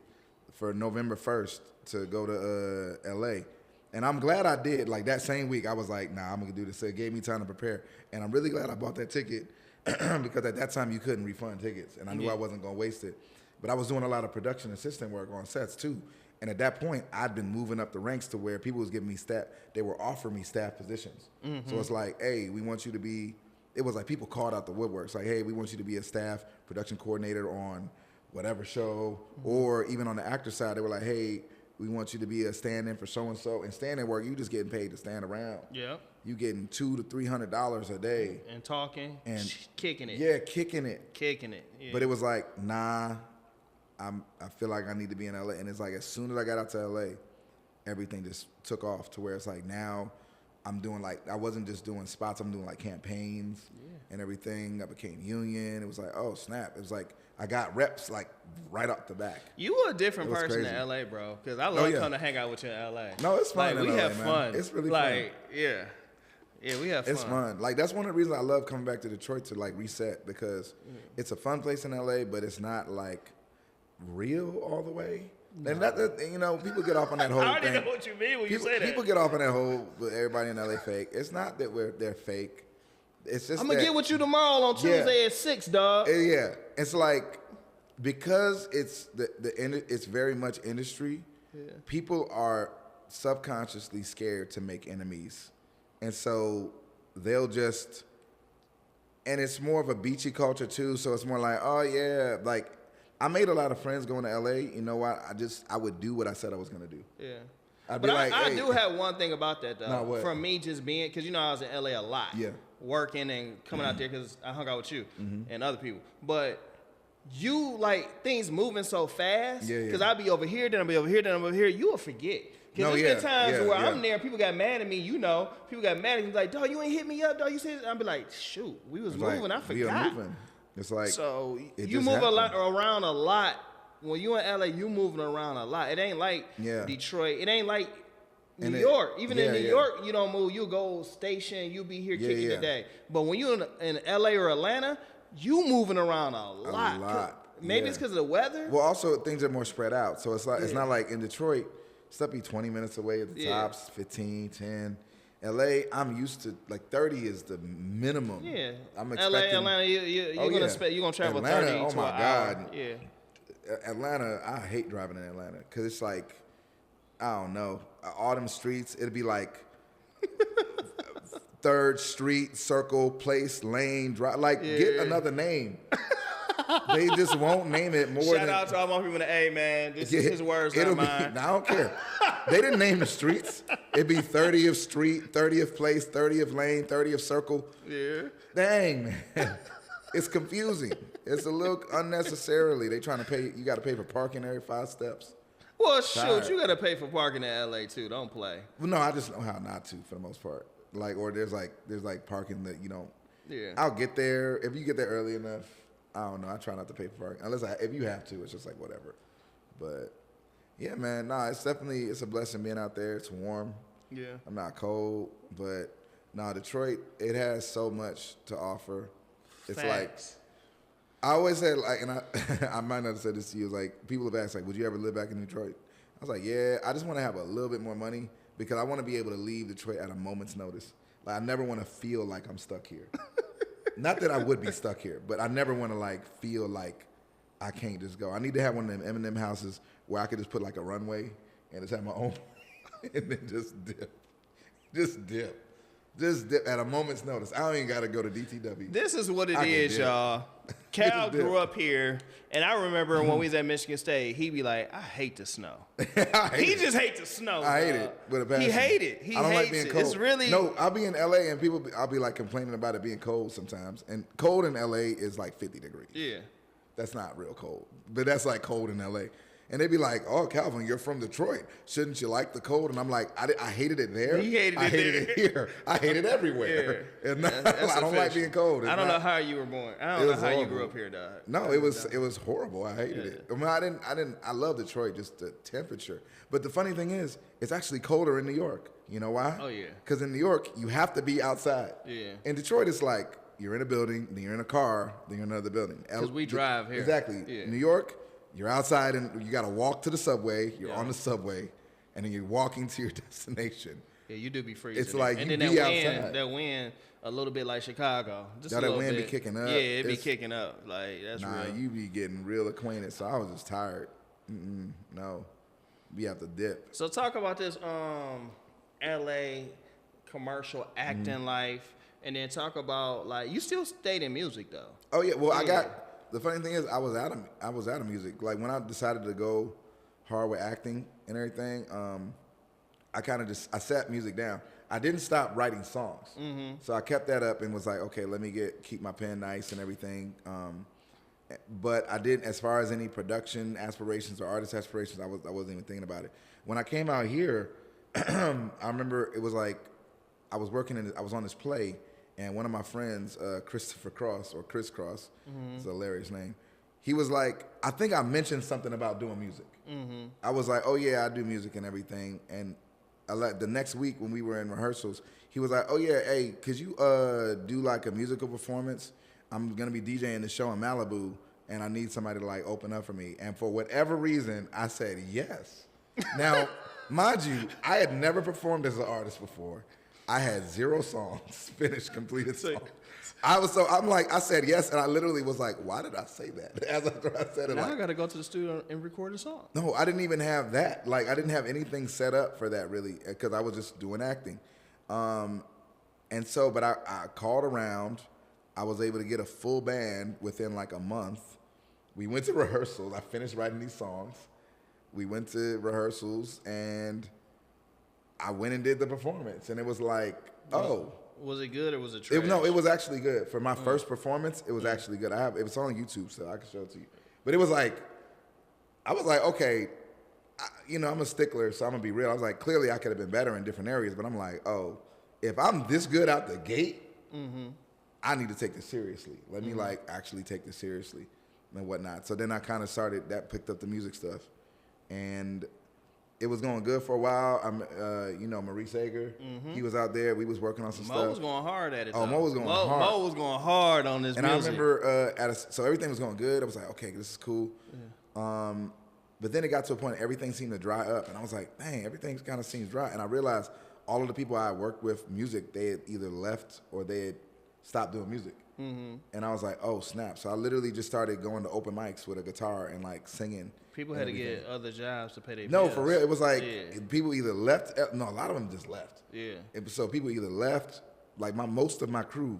Speaker 2: for November 1st to go to L.A. And I'm glad I did. Like that same week, I was like, nah, I'm going to do this. So it gave me time to prepare. And I'm really glad I bought that ticket because at that time you couldn't refund tickets. And I knew I wasn't going to waste it. But I was doing a lot of production assistant work on sets too. And at that point, I'd been moving up the ranks to where people was giving me staff. They were offering me staff positions. So it's like, hey, we want you to be. It was like people called out the woodworks. Like, hey, we want you to be a staff production coordinator on whatever show, or even on the actor side, they were like, hey, we want you to be a stand-in for so-and-so. And stand-in work, you just getting paid to stand around. Yeah. You getting $200 to $300 a day.
Speaker 1: And talking. And kicking it.
Speaker 2: Yeah, kicking it.
Speaker 1: Kicking it. Yeah.
Speaker 2: But it was like, nah, I feel like I need to be in LA. And it's like, as soon as I got out to LA, everything just took off to where it's like now I'm doing like, I wasn't just doing spots, I'm doing like campaigns and everything. I became union. It was like, oh snap. It was like, I got reps like right off the back.
Speaker 1: You were a different person in LA, bro. Because I love coming to hang out with you in LA.
Speaker 2: No, it's fun.
Speaker 1: Like, we have fun.
Speaker 2: It's really
Speaker 1: fun. Yeah. Yeah, we have fun.
Speaker 2: It's fun. Like, that's one of the reasons I love coming back to Detroit to like reset, because it's a fun place in LA, but it's not like real all the way. No. And that, people get off on that whole thing.
Speaker 1: I already know what you mean when you say that.
Speaker 2: People get off on that whole, everybody in LA fake. It's not that they're fake. It's just
Speaker 1: I'm going to get with you tomorrow on Tuesday at 6, dog.
Speaker 2: Yeah. It's like, because it's it's very much industry, people are subconsciously scared to make enemies. And so they'll just, and it's more of a beachy culture too. So it's more like, oh yeah, like, I made a lot of friends going to LA. You know what? I would do what I said I was gonna do. Yeah.
Speaker 1: But I do have one thing about that though. From me just being, because I was in LA a lot. Yeah. Working and coming out there because I hung out with you and other people. But you like things moving so fast. Yeah. Because I'll be over here, then I'll be over here, then I'm over here. You will forget. Because there's been times where I'm there, people got mad at me, people got mad at me, like, dog, you ain't hit me up, dog, you said, I'll be like, shoot, we was moving, I forgot. We are moving.
Speaker 2: It's like,
Speaker 1: so you move around a lot. When you in LA, you moving around a lot. It ain't like Detroit. It ain't like New York. Even in New York, you don't move. You go station. You be here kicking today. But when you in LA or Atlanta, you moving around a lot. A lot. Maybe it's because of the weather.
Speaker 2: Well, also things are more spread out. So it's like it's not like in Detroit. Stuff be 20 minutes away at the tops, 15, 10. LA, I'm used to, like 30 is the minimum. Yeah. I'm expecting.
Speaker 1: LA, Atlanta, you're gonna travel Atlanta, 30 to an hour. Yeah.
Speaker 2: Atlanta, I hate driving in Atlanta because it's like, I don't know, all them streets, it'd be like 3rd Street, Circle, Place, Lane, Drive. Like, get another name. They just won't name it more
Speaker 1: Shout out to all my people in the A, man. This is his words, not mine.
Speaker 2: I don't care. They didn't name the streets. It'd be 30th Street, 30th Place, 30th Lane, 30th Circle.
Speaker 1: Yeah.
Speaker 2: Dang, man. It's confusing. It's a little unnecessarily. They trying to pay. You got to pay for parking every 5 steps.
Speaker 1: Well, shoot, you got to pay for parking in LA too. Don't play.
Speaker 2: Well, no, I just know how not to for the most part. Like, or there's parking that you don't.
Speaker 1: Yeah.
Speaker 2: I'll get there if you get there early enough. I don't know. I try not to pay for parking unless if you have to. It's just like whatever. But yeah, man. Nah, it's a blessing being out there. It's warm.
Speaker 1: Yeah.
Speaker 2: I'm not cold, but Detroit, it has so much to offer. It's
Speaker 1: Facts.
Speaker 2: like I always said, like, and I might not have said this to you. Like, people have asked, like, would you ever live back in Detroit? I was like, yeah. I just want to have a little bit more money because I want to be able to leave Detroit at a moment's notice. Like, I never want to feel like I'm stuck here. Not that I would be stuck here, but I never want to like feel like I can't just go. I need to have one of them M&M houses where I could just put like a runway and just have my own, and then just dip at a moment's notice. I don't even got to go to DTW.
Speaker 1: This is what it is, y'all. Cal grew up here, and I remember when we was at Michigan State, he'd be like, I hate the snow. He just hates the snow.
Speaker 2: I hate it with a passion.
Speaker 1: He hate it. I don't like being cold. It's really...
Speaker 2: No, I'll be in LA, and I'll be like complaining about it being cold sometimes. And cold in LA is like 50 degrees.
Speaker 1: Yeah.
Speaker 2: That's not real cold, but that's like cold in LA. And they'd be like, oh, Calvin, you're from Detroit. Shouldn't you like the cold? And I'm like, I hated it there.
Speaker 1: He hated it
Speaker 2: I hated it here. I hate it everywhere. Yeah. And I don't like being cold.
Speaker 1: I don't know how you were born. I don't know how you grew up here, dog.
Speaker 2: No, it was horrible. I hated it. I mean, I love Detroit, just the temperature. But the funny thing is, it's actually colder in New York. You know why?
Speaker 1: Oh, yeah.
Speaker 2: Because in New York, you have to be outside.
Speaker 1: Yeah.
Speaker 2: In Detroit, it's like you're in a building, then you're in a car, then you're in another building.
Speaker 1: Because we drive here.
Speaker 2: Exactly.
Speaker 1: Yeah.
Speaker 2: New York, you're outside and you got to walk to the subway. You're on the subway, and then you're walking to your destination.
Speaker 1: Yeah, you do be freezing.
Speaker 2: It's like
Speaker 1: and
Speaker 2: you
Speaker 1: then
Speaker 2: be
Speaker 1: outside. That wind, a little bit like Chicago. Just
Speaker 2: that
Speaker 1: a little
Speaker 2: wind
Speaker 1: bit.
Speaker 2: be kicking up.
Speaker 1: Yeah, it be kicking up. Like that's real.
Speaker 2: You be getting real acquainted. So I was just tired. No, we have to dip.
Speaker 1: So talk about this L.A. commercial acting life, and then talk about like you still stayed in music though.
Speaker 2: Oh yeah, well I the funny thing is I was out of music. Like when I decided to go hard with acting and everything, I kind of I sat music down. I didn't stop writing songs, so I kept that up and was like, okay, let me keep my pen nice and everything. But I didn't, as far as any production aspirations or artist aspirations, I wasn't even thinking about it. When I came out here, I remember it was like I was on this play. And one of my friends, Christopher Cross, or Chris Cross, it's a hilarious name. He was like, I think I mentioned something about doing music. I was like, oh yeah, I do music and everything. And the next week when we were in rehearsals, he was like, oh yeah, hey, could you do like a musical performance? I'm gonna be DJing the show in Malibu, and I need somebody to like open up for me. And for whatever reason, I said yes. Now, mind you, I had never performed as an artist before. I had 0 songs, completed songs. I said yes, and I literally was like, why did I say that? As after I said it,
Speaker 1: now I got to go to the studio and record a song.
Speaker 2: No, I didn't even have that. Like, I didn't have anything set up for that, really, because I was just doing acting. And so, but I called around. I was able to get a full band within like a month. We went to rehearsals. I finished writing these songs. We went to rehearsals, and I went and did the performance, and it was like, oh.
Speaker 1: Was it good or was it trash?
Speaker 2: No, it was actually good. For my first performance, it was actually good. It was on YouTube, so I can show it to you. But it was like, I was like, okay, I'm a stickler, so I'm going to be real. I was like, clearly I could have been better in different areas, but I'm like, oh, if I'm this good out the gate, I need to take this seriously. Let me like actually take this seriously and whatnot. So then I kind of picked up the music stuff, and it was going good for a while. Maurice Ager, he was out there. We was working on some stuff.
Speaker 1: Mo was going hard at it.
Speaker 2: Oh, Mo was going hard.
Speaker 1: Mo was going hard on this music.
Speaker 2: And I remember, so everything was going good. I was like, okay, this is cool. Yeah. But then it got to a point everything seemed to dry up, and I was like, dang, everything kind of seems dry. And I realized all of the people I worked with music, they had either left or they had stopped doing music. And I was like, oh snap! So I literally just started going to open mics with a guitar and like singing.
Speaker 1: People had to get other jobs to pay their
Speaker 2: No,
Speaker 1: bills.
Speaker 2: for real. It was like people either left. No, a lot of them just left.
Speaker 1: Yeah.
Speaker 2: So people either left, like most of my crew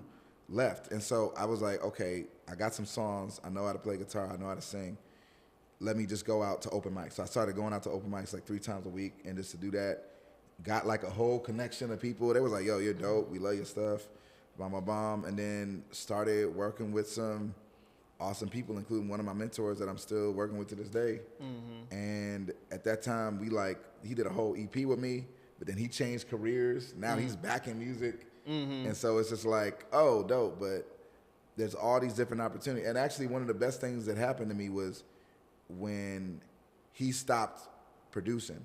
Speaker 2: left. And so I was like, okay, I got some songs. I know how to play guitar. I know how to sing. Let me just go out to open mics. So I started going out to open mics like 3 times a week. And just to do that, got like a whole connection of people. They was like, yo, you're dope. We love your stuff. Bomb. And then started working with some awesome people, including one of my mentors that I'm still working with to this day. And at that time, he did a whole EP with me, but then he changed careers. Now he's back in music. And so it's just like, oh, dope. But there's all these different opportunities. And actually, one of the best things that happened to me was when he stopped producing.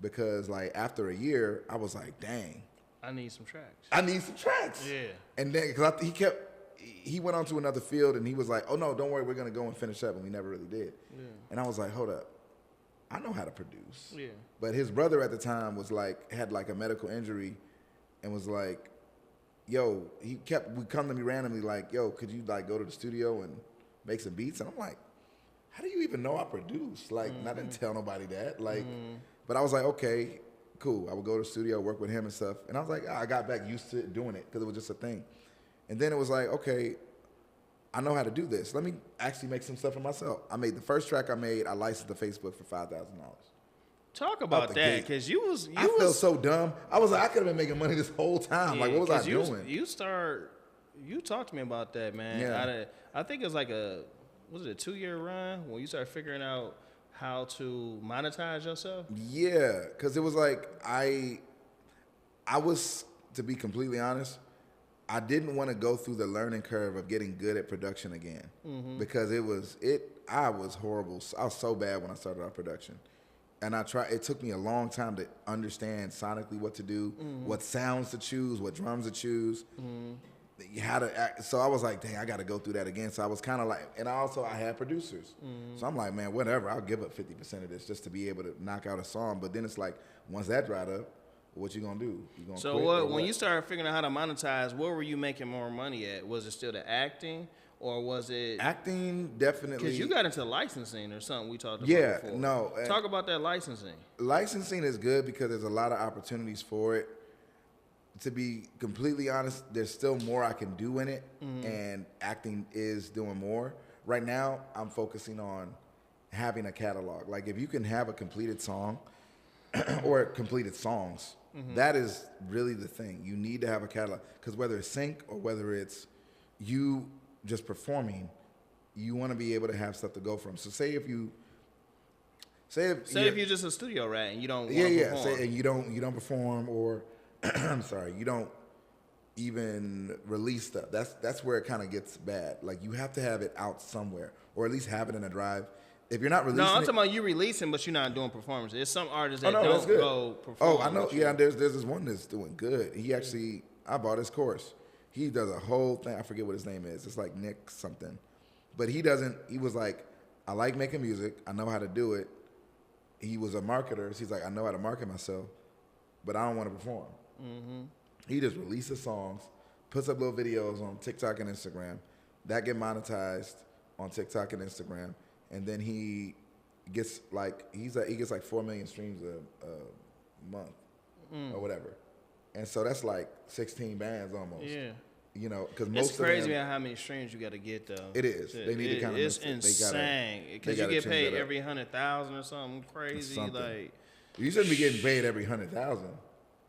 Speaker 2: Because like after a year, I was like, dang.
Speaker 1: I need some tracks. Yeah.
Speaker 2: And then, because he went on to another field and he was like, oh no, don't worry, we're going to go and finish up. And we never really did. Yeah. And I was like, hold up. I know how to produce.
Speaker 1: Yeah.
Speaker 2: But his brother at the time had like a medical injury and was like, yo, would come to me randomly like, yo, could you like go to the studio and make some beats? And I'm like, how do you even know I produce? Like, I didn't tell nobody that. Like, but I was like, okay, cool. I would go to the studio, work with him and stuff. And I was like, I got back used to doing it because it was just a thing. And then it was like, okay, I know how to do this. Let me actually make some stuff for myself. I made the first track I licensed to Facebook for $5,000.
Speaker 1: Talk about that, because I
Speaker 2: felt so dumb. I was like, I could have been making money this whole time. Like, what was I doing?
Speaker 1: You talked to me about that, man.
Speaker 2: Yeah.
Speaker 1: I think it was like a 2-year run when you started figuring out how to monetize yourself?
Speaker 2: Yeah, because it was like I was, to be completely honest, I didn't want to go through the learning curve of getting good at production again because I was horrible. I was so bad when I started out production. And it took me a long time to understand sonically what to do, what sounds to choose, what drums to choose, how to act. So I was like, dang, I got to go through that again. So I was kind of like, and I had producers. So I'm like, man, whatever, I'll give up 50% of this just to be able to knock out a song. But then it's like, once that dried up, what you gonna do? You gonna quit
Speaker 1: when you started figuring out how to monetize, where were you making more money at? Was it still the acting? Or was it
Speaker 2: acting? Definitely,
Speaker 1: because you got into licensing or something we talked about.
Speaker 2: Yeah,
Speaker 1: before.
Speaker 2: no.
Speaker 1: Talk about that licensing.
Speaker 2: Licensing is good because there's a lot of opportunities for it. To be completely honest, there's still more I can do in it, and acting is doing more. Right now, I'm focusing on having a catalog. Like if you can have a completed song or completed songs, that is really the thing. You need to have a catalog because whether it's sync or whether it's you just performing, you want to be able to have stuff to go from. So say if you're
Speaker 1: just a studio rat and you don't
Speaker 2: perform. Say, and you don't perform or I'm sorry, you don't even release stuff. That's where it kind of gets bad. Like you have to have it out somewhere or at least have it in a drive. If you're not releasing,
Speaker 1: no, I'm talking about you releasing, but you're not doing performances. There's some artists that don't go perform.
Speaker 2: Oh, I know. Yeah, there's this one that's doing good. He actually, I bought his course. He does a whole thing. I forget what his name is. It's like Nick something. But he was like, I like making music. I know how to do it. He was a marketer. So he's like, I know how to market myself, but I don't want to perform. He just releases songs, puts up little videos on TikTok and Instagram. That get monetized on TikTok and Instagram. And then he gets like, he gets like 4 million streams a month or whatever. And so that's like 16 bands almost.
Speaker 1: Yeah.
Speaker 2: You know, because most
Speaker 1: it's crazy how many streams you got to get though.
Speaker 2: It is. They need to kind of.
Speaker 1: It's insane because you get paid every 100,000 or something crazy. Like
Speaker 2: you shouldn't be getting paid every 100,000.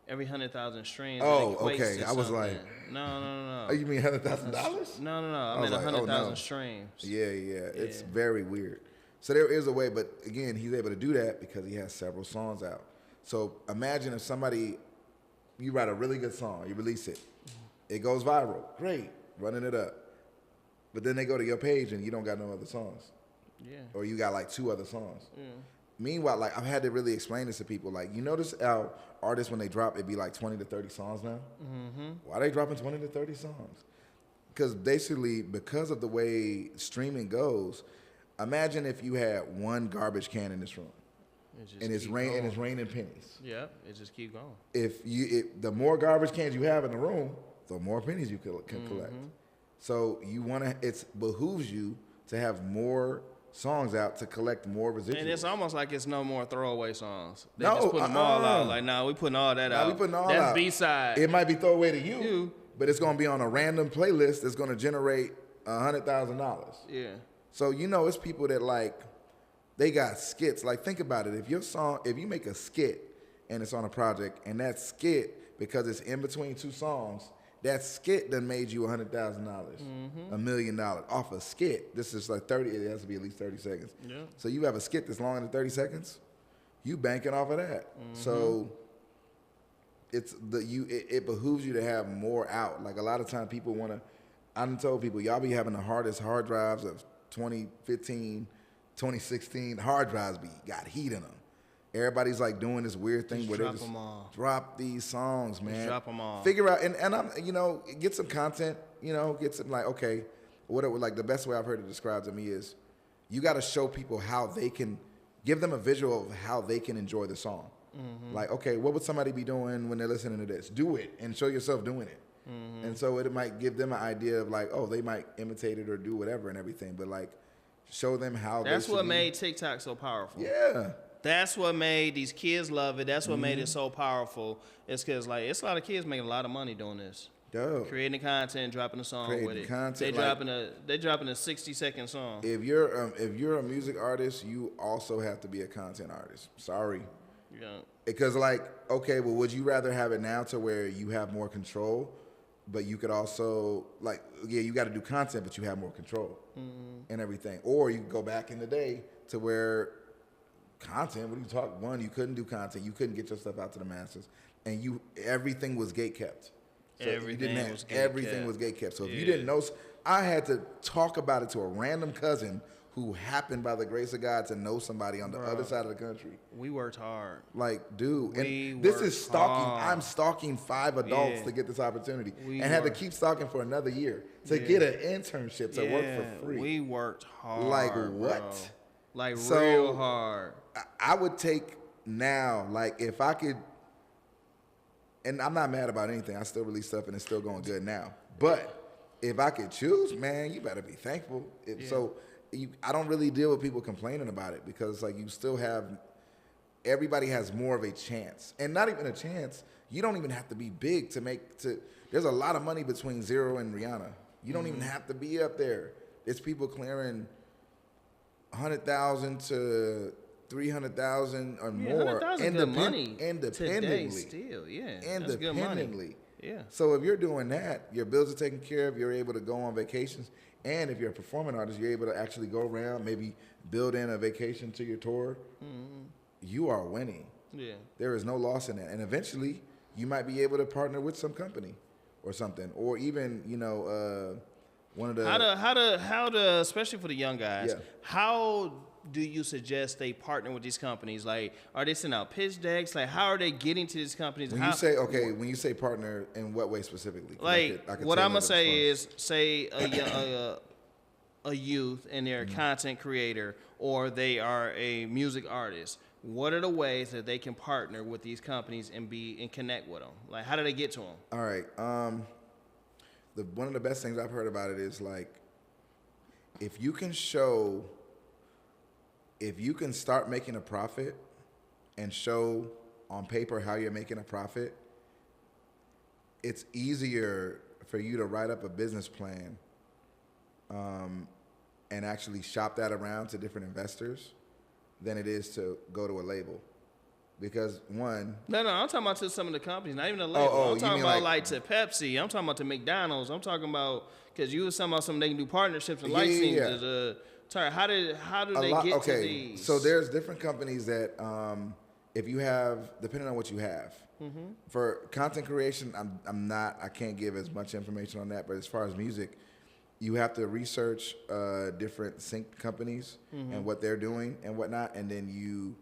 Speaker 1: Every 100,000 streams.
Speaker 2: Oh, okay. I was like,
Speaker 1: no.
Speaker 2: Oh, you mean $100,000?
Speaker 1: No. I mean 100,000 streams.
Speaker 2: Yeah. It's very weird. So there is a way, but again, he's able to do that because he has several songs out. So imagine if you write a really good song, you release it, it goes viral, great, running it up. But then they go to your page and you don't got no other songs.
Speaker 1: Yeah.
Speaker 2: Or you got like 2 other songs.
Speaker 1: Yeah.
Speaker 2: Meanwhile, like I've had to really explain this to people. Like, you notice how artists, when they drop, it'd be like 20 to 30 songs now? Why are they dropping 20 to 30 songs? Because basically, because of the way streaming goes, imagine if you had one garbage can in this room. It's raining pennies.
Speaker 1: Yeah, it just keep going.
Speaker 2: The more garbage cans you have in the room, the more pennies you can collect. So it behooves you to have more songs out to collect more residuals.
Speaker 1: And it's almost like it's no more throwaway songs. They just put them all out. Like, we putting all that out.
Speaker 2: We putting all
Speaker 1: That's
Speaker 2: out.
Speaker 1: B-side.
Speaker 2: It might be throwaway to you, but it's going to be on a random playlist that's going to generate $100,000.
Speaker 1: Yeah.
Speaker 2: So, it's people that they got skits. Like, think about it. If you make a skit and it's on a project, and that skit, because it's in between two songs, that skit done made you $100,000, $1 million off a skit. This is like 30. It has to be at least 30 seconds.
Speaker 1: Yeah.
Speaker 2: So you have a skit that's longer than 30 seconds. You banking off of that. So it behooves you to have more out. Like a lot of times people want to. I done told people y'all be having the hardest hard drives of 2015, 2016. Hard drives got heat in them. Everybody's like doing this weird thing where they just drop these songs, man.
Speaker 1: Just drop them all.
Speaker 2: Figure out, and I'm, get some content, get some okay, whatever. Like the best way I've heard it described to me is, you got to show people how they can, give them a visual of how they can enjoy the song. Like, okay, what would somebody be doing when they're listening to this? Do it and show yourself doing it. And so it might give them an idea of they might imitate it or do whatever and everything, but show them how.
Speaker 1: That's what made TikTok so powerful.
Speaker 2: Yeah.
Speaker 1: That's what made these kids love it. That's what made it so powerful. It's because it's a lot of kids making a lot of money doing this.
Speaker 2: Dope.
Speaker 1: Creating content, dropping a song with it.
Speaker 2: Content,
Speaker 1: they dropping a 60-second song.
Speaker 2: If you're a music artist, you also have to be a content artist. Sorry.
Speaker 1: Yeah.
Speaker 2: Because okay, well, would you rather have it now to where you have more control, but you could also you got to do content, but you have more control and everything, or you could go back in the day to where content, what are you talking? One, you couldn't do content. You couldn't get your stuff out to the masses. And everything was gate kept. So everything was gate kept. So if you didn't know, I had to talk about it to a random cousin who happened by the grace of God to know somebody on the other side of the country.
Speaker 1: We worked hard.
Speaker 2: Dude, and this is stalking. I'm stalking 5 adults to get this opportunity. Had to keep stalking for another year to get an internship to work for free.
Speaker 1: We worked hard.
Speaker 2: Like what?
Speaker 1: Bro. Real hard.
Speaker 2: I would take now, if I could, and I'm not mad about anything. I still release stuff and it's still going good now. But if I could choose, man, you better be thankful. So I don't really deal with people complaining about it because you still have, everybody has more of a chance. And not even a chance, you don't even have to be big there's a lot of money between Zero and Rihanna. You don't even have to be up there. There's people clearing 100,000 to 300,000 or more independently.
Speaker 1: Today still,
Speaker 2: independently.
Speaker 1: Good money. Yeah.
Speaker 2: So if you're doing that, your bills are taken care of. You're able to go on vacations, and if you're a performing artist, you're able to actually go around, maybe build in a vacation to your tour. You are winning. Yeah. There is no loss in that, and eventually you might be able to partner with some company or something, or even one of the
Speaker 1: how to especially for the young guys. How do you suggest they partner with these companies? Are they sending out pitch decks? How are they getting to these companies?
Speaker 2: When you say partner, in what way specifically?
Speaker 1: I could what I'm gonna say is, say a youth and they're a content creator, or they are a music artist. What are the ways that they can partner with these companies and connect with them? How do they get to them?
Speaker 2: All right. One of the best things I've heard about it is if you can start making a profit and show on paper how you're making a profit, it's easier for you to write up a business plan and actually shop that around to different investors than it is to go to a label. Because one...
Speaker 1: No, I'm talking about to some of the companies, not even the label. I'm talking about to Pepsi. I'm talking about to McDonald's. I'm talking about, because you were talking about something they can do partnerships and licensing. How do they get to these?
Speaker 2: So there's different companies that if you have, depending on what you have. For content creation, I can't give as much information on that, but as far as music, you have to research different sync companies and what they're doing and whatnot, and then you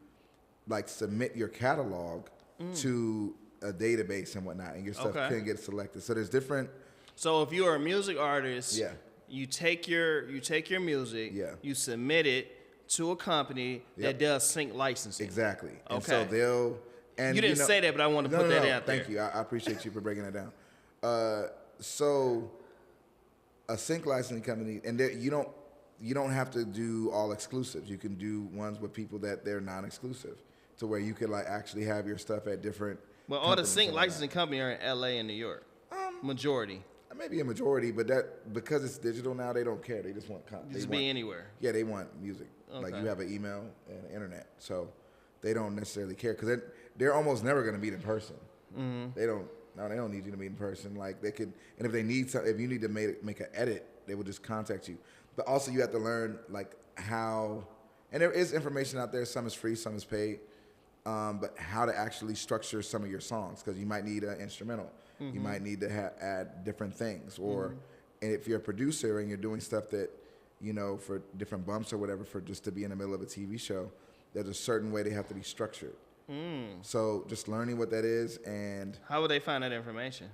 Speaker 2: submit your catalog to a database and whatnot, and your stuff can get selected. So there's different. So
Speaker 1: if you're a music artist, you take your music, you submit it to a company that does sync licensing.
Speaker 2: Exactly. And so they'll. And
Speaker 1: you didn't say that, but I want to put that out there.
Speaker 2: Thank you. I appreciate you for breaking it down. So a sync licensing company, and you don't have to do all exclusives. You can do ones with people that they're non-exclusive, to where you could like actually have your stuff at different.
Speaker 1: Well, all the sync licensing companies are in L.A. and New York. Majority.
Speaker 2: Maybe a majority, but that because it's digital now, they don't care. They just want content.
Speaker 1: Just be anywhere.
Speaker 2: Yeah, they want music.
Speaker 1: Okay.
Speaker 2: Like you have an email and an internet, so they don't necessarily care because they're almost never going to meet in person. Mm-hmm. They don't need you to meet in person. Like they could, and if they need if you need to make an edit, they will just contact you. But also you have to learn like how, and there is information out there. Some is free, some is paid. But how to actually structure some of your songs, because you might need an instrumental. Mm-hmm. You might need to add different things. Or and if you're a producer and you're doing stuff that, for different bumps or whatever, for just to be in the middle of a TV show, there's a certain way they have to be structured. So just learning what that is. And
Speaker 1: how would they find that information?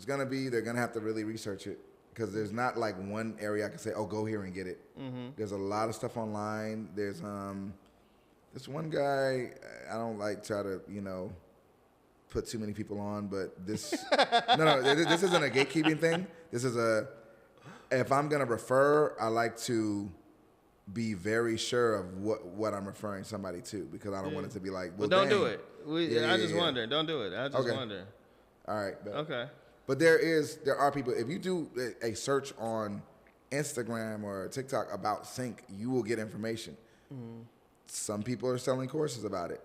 Speaker 2: they're going to have to really research it. Because there's not like one area I can say, oh, go here and get it. Mm-hmm. There's a lot of stuff online. There's this one guy, I don't like try to, put too many people on, but this, this isn't a gatekeeping thing. This is if I'm going to refer, I like to be very sure of what I'm referring somebody to, because I don't want it to be like, well,
Speaker 1: don't do it. I just wonder. Don't do it. I just wonder.
Speaker 2: All right.
Speaker 1: Okay.
Speaker 2: But there are people, if you do a search on Instagram or TikTok about sync, you will get information. Mm-hmm. Some people are selling courses about it.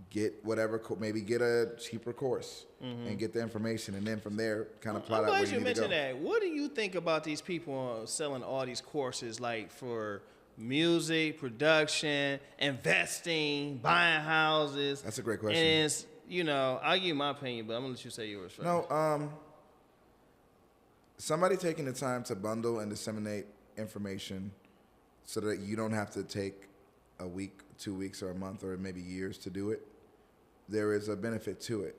Speaker 2: Get whatever, maybe get a cheaper course and get the information, and then from there kind of plot out where you need to go.
Speaker 1: That. What do you think about these people selling all these courses, like for music, production, investing, buying houses?
Speaker 2: That's a great question.
Speaker 1: And it's, I'll give you my opinion, but I'm going to let you say yours first.
Speaker 2: No, somebody taking the time to bundle and disseminate information so that you don't have to take a week, 2 weeks, or a month, or maybe years to do it, there is a benefit to it.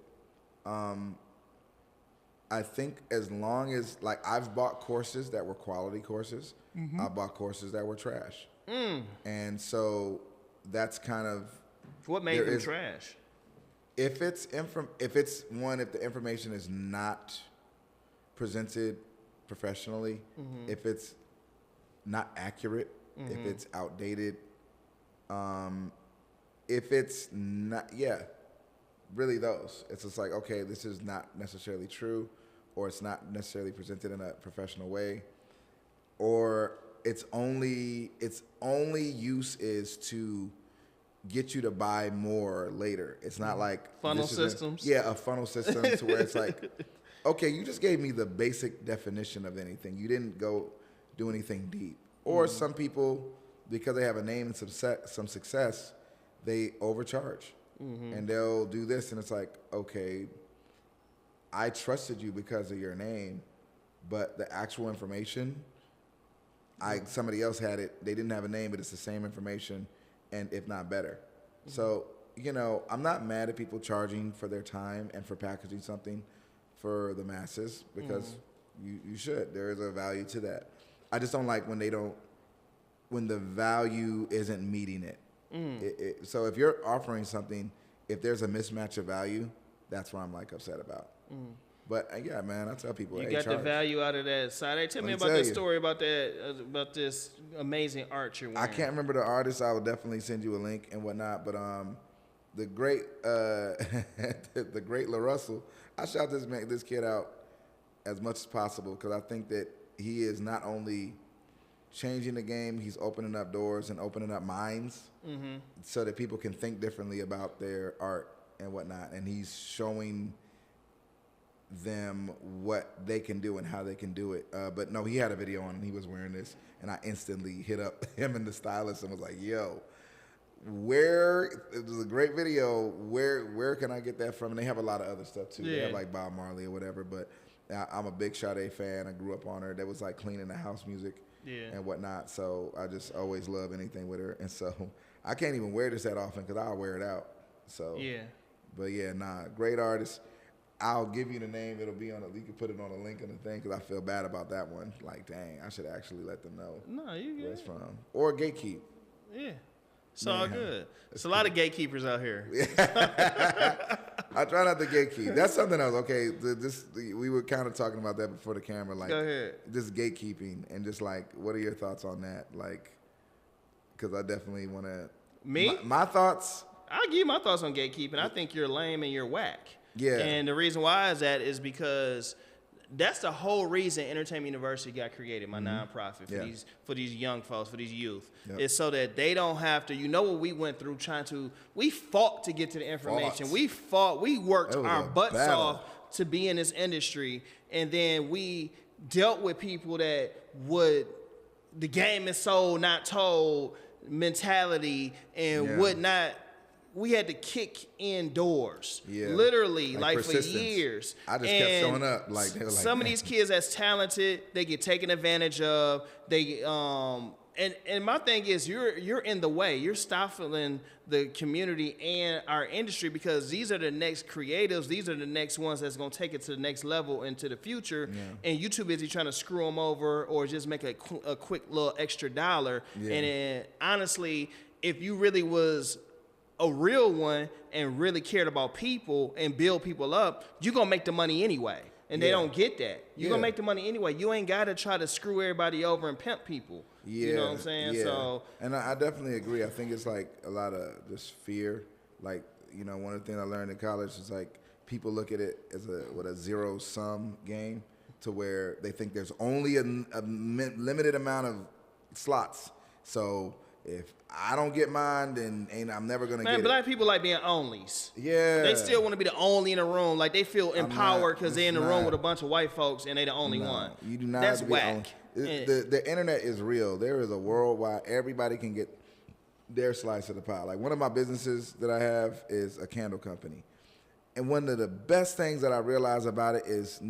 Speaker 2: I think as long as, like, I've bought courses that were quality courses. Mm-hmm. I bought courses that were trash. And so that's kind of...
Speaker 1: What made them trash?
Speaker 2: If the information is not presented professionally, if it's not accurate, if it's outdated, if it's not, really those. It's just like, okay, this is not necessarily true, or it's not necessarily presented in a professional way, or its only use is to get you to buy more later. It's not like
Speaker 1: funnel systems.
Speaker 2: A funnel system to where it's like, okay, you just gave me the basic definition of anything. You didn't go do anything deep. Or some people, because they have a name and some success, they overcharge. And they'll do this, and it's like, okay, I trusted you because of your name, but the actual information, somebody else had it. They didn't have a name, but it's the same information, and if not better. So, I'm not mad at people charging for their time and for packaging something for the masses, because you should. There is a value to that. I just don't like when the value isn't meeting it. So if you're offering something, if there's a mismatch of value, that's what I'm like upset about. But yeah, man, I tell people,
Speaker 1: you got the value out of that side. Tell me about that story about this amazing art you're wearing.
Speaker 2: I can't remember the artist. I will definitely send you a link and whatnot. But the great the great LaRussell, I shout this kid out as much as possible, because I think that he is not only changing the game, he's opening up doors and opening up minds so that people can think differently about their art and whatnot. And he's showing them what they can do and how they can do it. But no, he had a video on and he was wearing this, and I instantly hit up him and the stylist and was like, yo, it was a great video. Where can I get that from? And they have a lot of other stuff too. Yeah. They have like Bob Marley or whatever, but I'm a big Sade fan. I grew up on her. That was like cleaning the house music and whatnot. So I just always love anything with her. And so I can't even wear this that often because I'll wear it out. So but yeah, great artist. I'll give you the name. It'll be on it. You can put it on a link on the thing, because I feel bad about that one. Like, dang, I should actually let them know.
Speaker 1: No, you good.
Speaker 2: Where it's from. Or gatekeep.
Speaker 1: Yeah. It's all good. It's a lot of gatekeepers out here.
Speaker 2: I try not to gatekeep. That's something else. Okay, we were kind of talking about that before the camera. Like,
Speaker 1: go ahead.
Speaker 2: Just gatekeeping and just like, what are your thoughts on that? Like, because I definitely want to.
Speaker 1: Me?
Speaker 2: My thoughts.
Speaker 1: I'll give you my thoughts on gatekeeping. I think you're lame and you're whack.
Speaker 2: Yeah.
Speaker 1: And the reason why is because that's the whole reason Entertainment University got created, my nonprofit, for these young folks, for these youth. Yep. It's so that they don't have to, what we went through we fought to get to the information. We worked our butts off to be in this industry. And then we dealt with people that the game is sold, not told mentality and would not. We had to kick in doors, literally, like for years.
Speaker 2: I just kept showing up. Like they were like,
Speaker 1: some of these kids that's talented, they get taken advantage of. They and my thing is, you're in the way. You're stifling the community and our industry because these are the next creatives. These are the next ones that's gonna take it to the next level into the future. Yeah. And you too busy trying to screw them over or just make a quick little extra dollar. Yeah. And then honestly, if you really was a real one and really cared about people and build people up, you're going to make the money anyway. And they don't get that. You're going to make the money anyway. You ain't got to try to screw everybody over and pimp people. Yeah, you know what I'm saying?
Speaker 2: Yeah.
Speaker 1: So,
Speaker 2: and I definitely agree. I think it's like a lot of just fear. Like, one of the things I learned in college is like people look at it as a zero-sum game to where they think there's only a limited amount of slots. So if I don't get mine, then I'm never gonna get it.
Speaker 1: Black people like being onlys.
Speaker 2: Yeah.
Speaker 1: They still want to be the only in the room. Like they feel empowered because they're in the room with a bunch of white folks and they the only one.
Speaker 2: You do not.
Speaker 1: That's
Speaker 2: have to
Speaker 1: whack.
Speaker 2: The internet is real. There is a world where everybody can get their slice of the pie. Like one of my businesses that I have is a candle company, and one of the best things that I realize about it is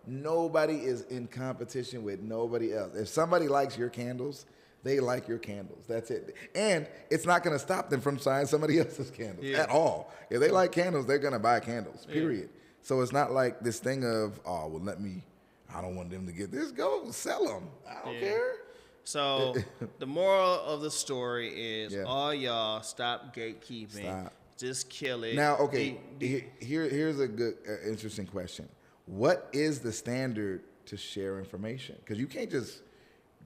Speaker 2: nobody is in competition with nobody else. If somebody likes your candles, they like your candles. That's it. And it's not going to stop them from buying somebody else's candles at all. If they like candles, they're going to buy candles, period. Yeah. So it's not like this thing of, I don't want them to get this. Go sell them. I don't care.
Speaker 1: So the moral of the story is all y'all stop gatekeeping. Stop. Just kill it.
Speaker 2: Now, okay, here's a good, interesting question. What is the standard to share information? Because you can't just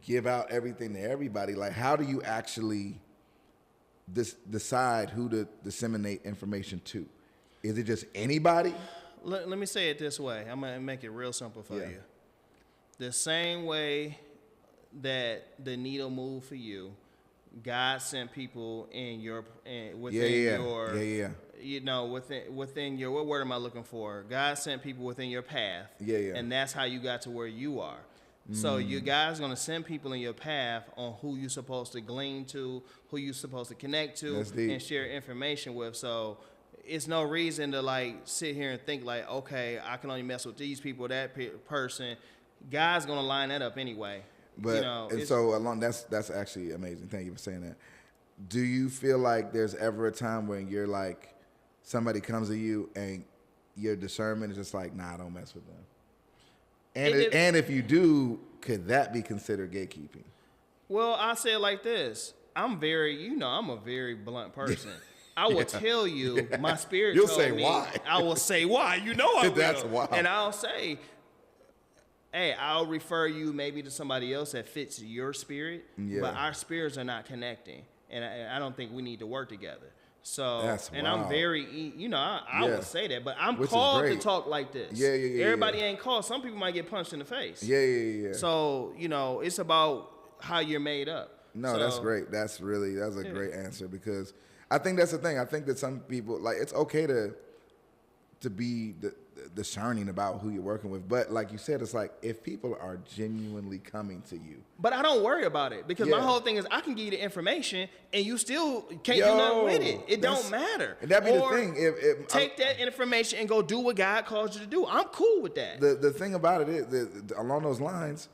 Speaker 2: give out everything to everybody. Like, how do you actually decide who to disseminate information to? Is it just anybody?
Speaker 1: Let me say it this way. I'm going to make it real simple for you. The same way that the needle moved for you, God sent people within your what word am I looking for? God sent people within your path. And that's how you got to where you are. So you guys gonna send people in your path on who you're supposed to glean to, who you're supposed to connect to, and share information with. So it's no reason to like sit here and think like, okay, I can only mess with these people, that person. God's gonna line that up anyway.
Speaker 2: But that's actually amazing. Thank you for saying that. Do you feel like there's ever a time when you're like somebody comes to you and your discernment is just like, nah, don't mess with them? And if you do, could that be considered gatekeeping?
Speaker 1: Well, I say it like this. I'm a very blunt person. I will tell you, my spirit
Speaker 2: You'll
Speaker 1: told
Speaker 2: say
Speaker 1: me.
Speaker 2: Why.
Speaker 1: I will say why. You know I will.
Speaker 2: That's why.
Speaker 1: And I'll say, hey, I'll refer you maybe to somebody else that fits your spirit, but our spirits are not connecting. And I don't think we need to work together. So, I'm very, I would say that, but I'm called to talk like this. Everybody ain't called. Some people might get punched in the face. So, it's about how you're made up.
Speaker 2: No, that's great. That's a great answer because I think that's the thing. I think that some people, like, it's okay to be discerning about who you're working with. But like you said, it's like if people are genuinely coming to you.
Speaker 1: But I don't worry about it because my whole thing is I can give you the information and you still can't do nothing with it. It don't matter.
Speaker 2: And that'd be the thing. If
Speaker 1: take that information and go do what God calls you to do. I'm cool with that.
Speaker 2: The thing about it is, along those lines,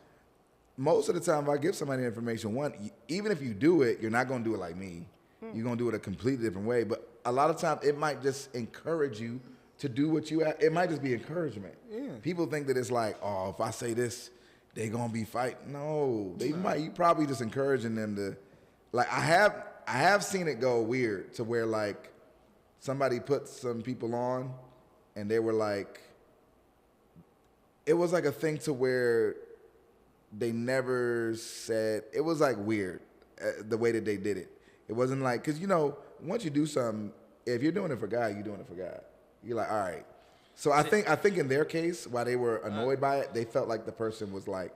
Speaker 2: most of the time if I give somebody information, even if you do it, you're not going to do it like me. You're going to do it a completely different way. But a lot of times it might just encourage you to do it might just be encouragement. People think that it's like, oh, if I say this, they gonna be fighting. No, you probably just encouraging them to, like, I have seen it go weird to where like somebody put some people on, and they were like, it was like a thing to where they never said, it was like weird the way that they did it. It wasn't like, because once you do something, if you're doing it for God, you're doing it for God. You're like, all right. So I think in their case, while they were annoyed by it, they felt like the person was like,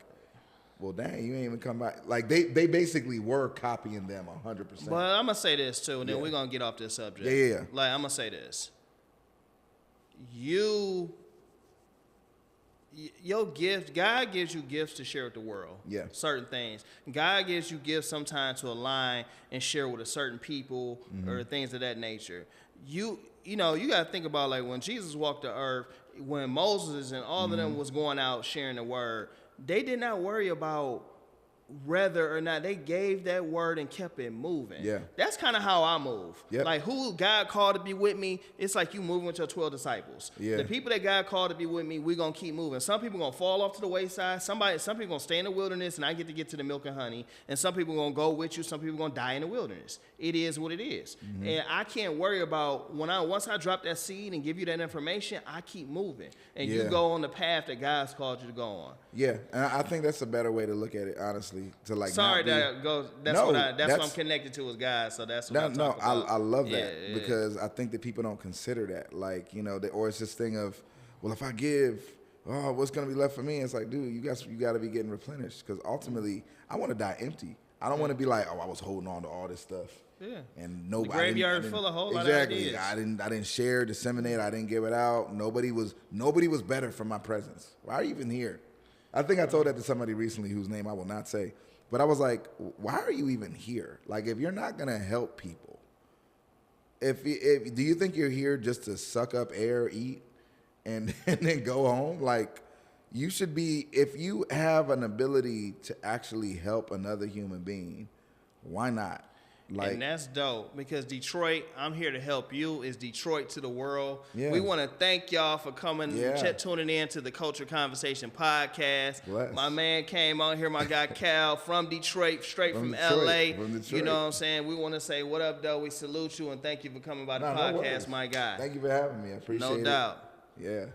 Speaker 2: well, dang, you ain't even come by. Like they basically were copying them 100%.
Speaker 1: But I'm gonna say this too, and then we're gonna get off this subject.
Speaker 2: Yeah.
Speaker 1: Like I'm gonna say this. Your gift, God gives you gifts to share with the world.
Speaker 2: Yeah.
Speaker 1: Certain things. God gives you gifts sometimes to align and share with a certain people or things of that nature. You got to think about like when Jesus walked the earth, when Moses and all of them was going out sharing the word, they did not worry about whether or not they gave that word and kept it moving.
Speaker 2: Yeah.
Speaker 1: That's kind of how I move.
Speaker 2: Yep.
Speaker 1: Like who God called to be with me, it's like you moving with your 12 disciples.
Speaker 2: Yeah.
Speaker 1: The people that God called to be with me, we're going to keep moving. Some people going to fall off to the wayside. Some people going to stay in the wilderness and I get to the milk and honey. And some people going to go with you. Some people going to die in the wilderness. It is what it is. And I can't worry about once I drop that seed and give you that information, I keep moving. And you go on the path that God's called you to go on.
Speaker 2: Yeah. And I think that's a better way to look at it, honestly. To like,
Speaker 1: sorry that goes. That's what I'm connected to as God. So that's what I'm talking about.
Speaker 2: I love that because I think that people don't consider that. Like or it's this thing of, well, if I give, what's gonna be left for me? It's like, dude, you got to be getting replenished because ultimately, I want to die empty. I don't want to be like, I was holding on to all this stuff.
Speaker 1: Yeah.
Speaker 2: And nobody.
Speaker 1: The graveyard full of whole lot of ideas.
Speaker 2: I didn't share, disseminate. I didn't give it out. Nobody was better for my presence. Why are you even here? I think I told that to somebody recently whose name I will not say. But I was like, why are you even here? Like, if you're not going to help people, do you think you're here just to suck up air, eat, and then go home? Like, you should be, if you have an ability to actually help another human being, why not? Like,
Speaker 1: and that's dope because Detroit, I'm here to help you, is Detroit to the world.
Speaker 2: Yeah.
Speaker 1: We want to thank y'all for coming, tuning in to the Culture Conversation podcast.
Speaker 2: Bless.
Speaker 1: My man came on here, my guy Cal from Detroit, straight from LA.
Speaker 2: From Detroit.
Speaker 1: You know what I'm saying? We want to say, what up, though? We salute you and thank you for coming by the podcast, my guy.
Speaker 2: Thank you for having me. I appreciate it.
Speaker 1: No doubt.
Speaker 2: Yeah.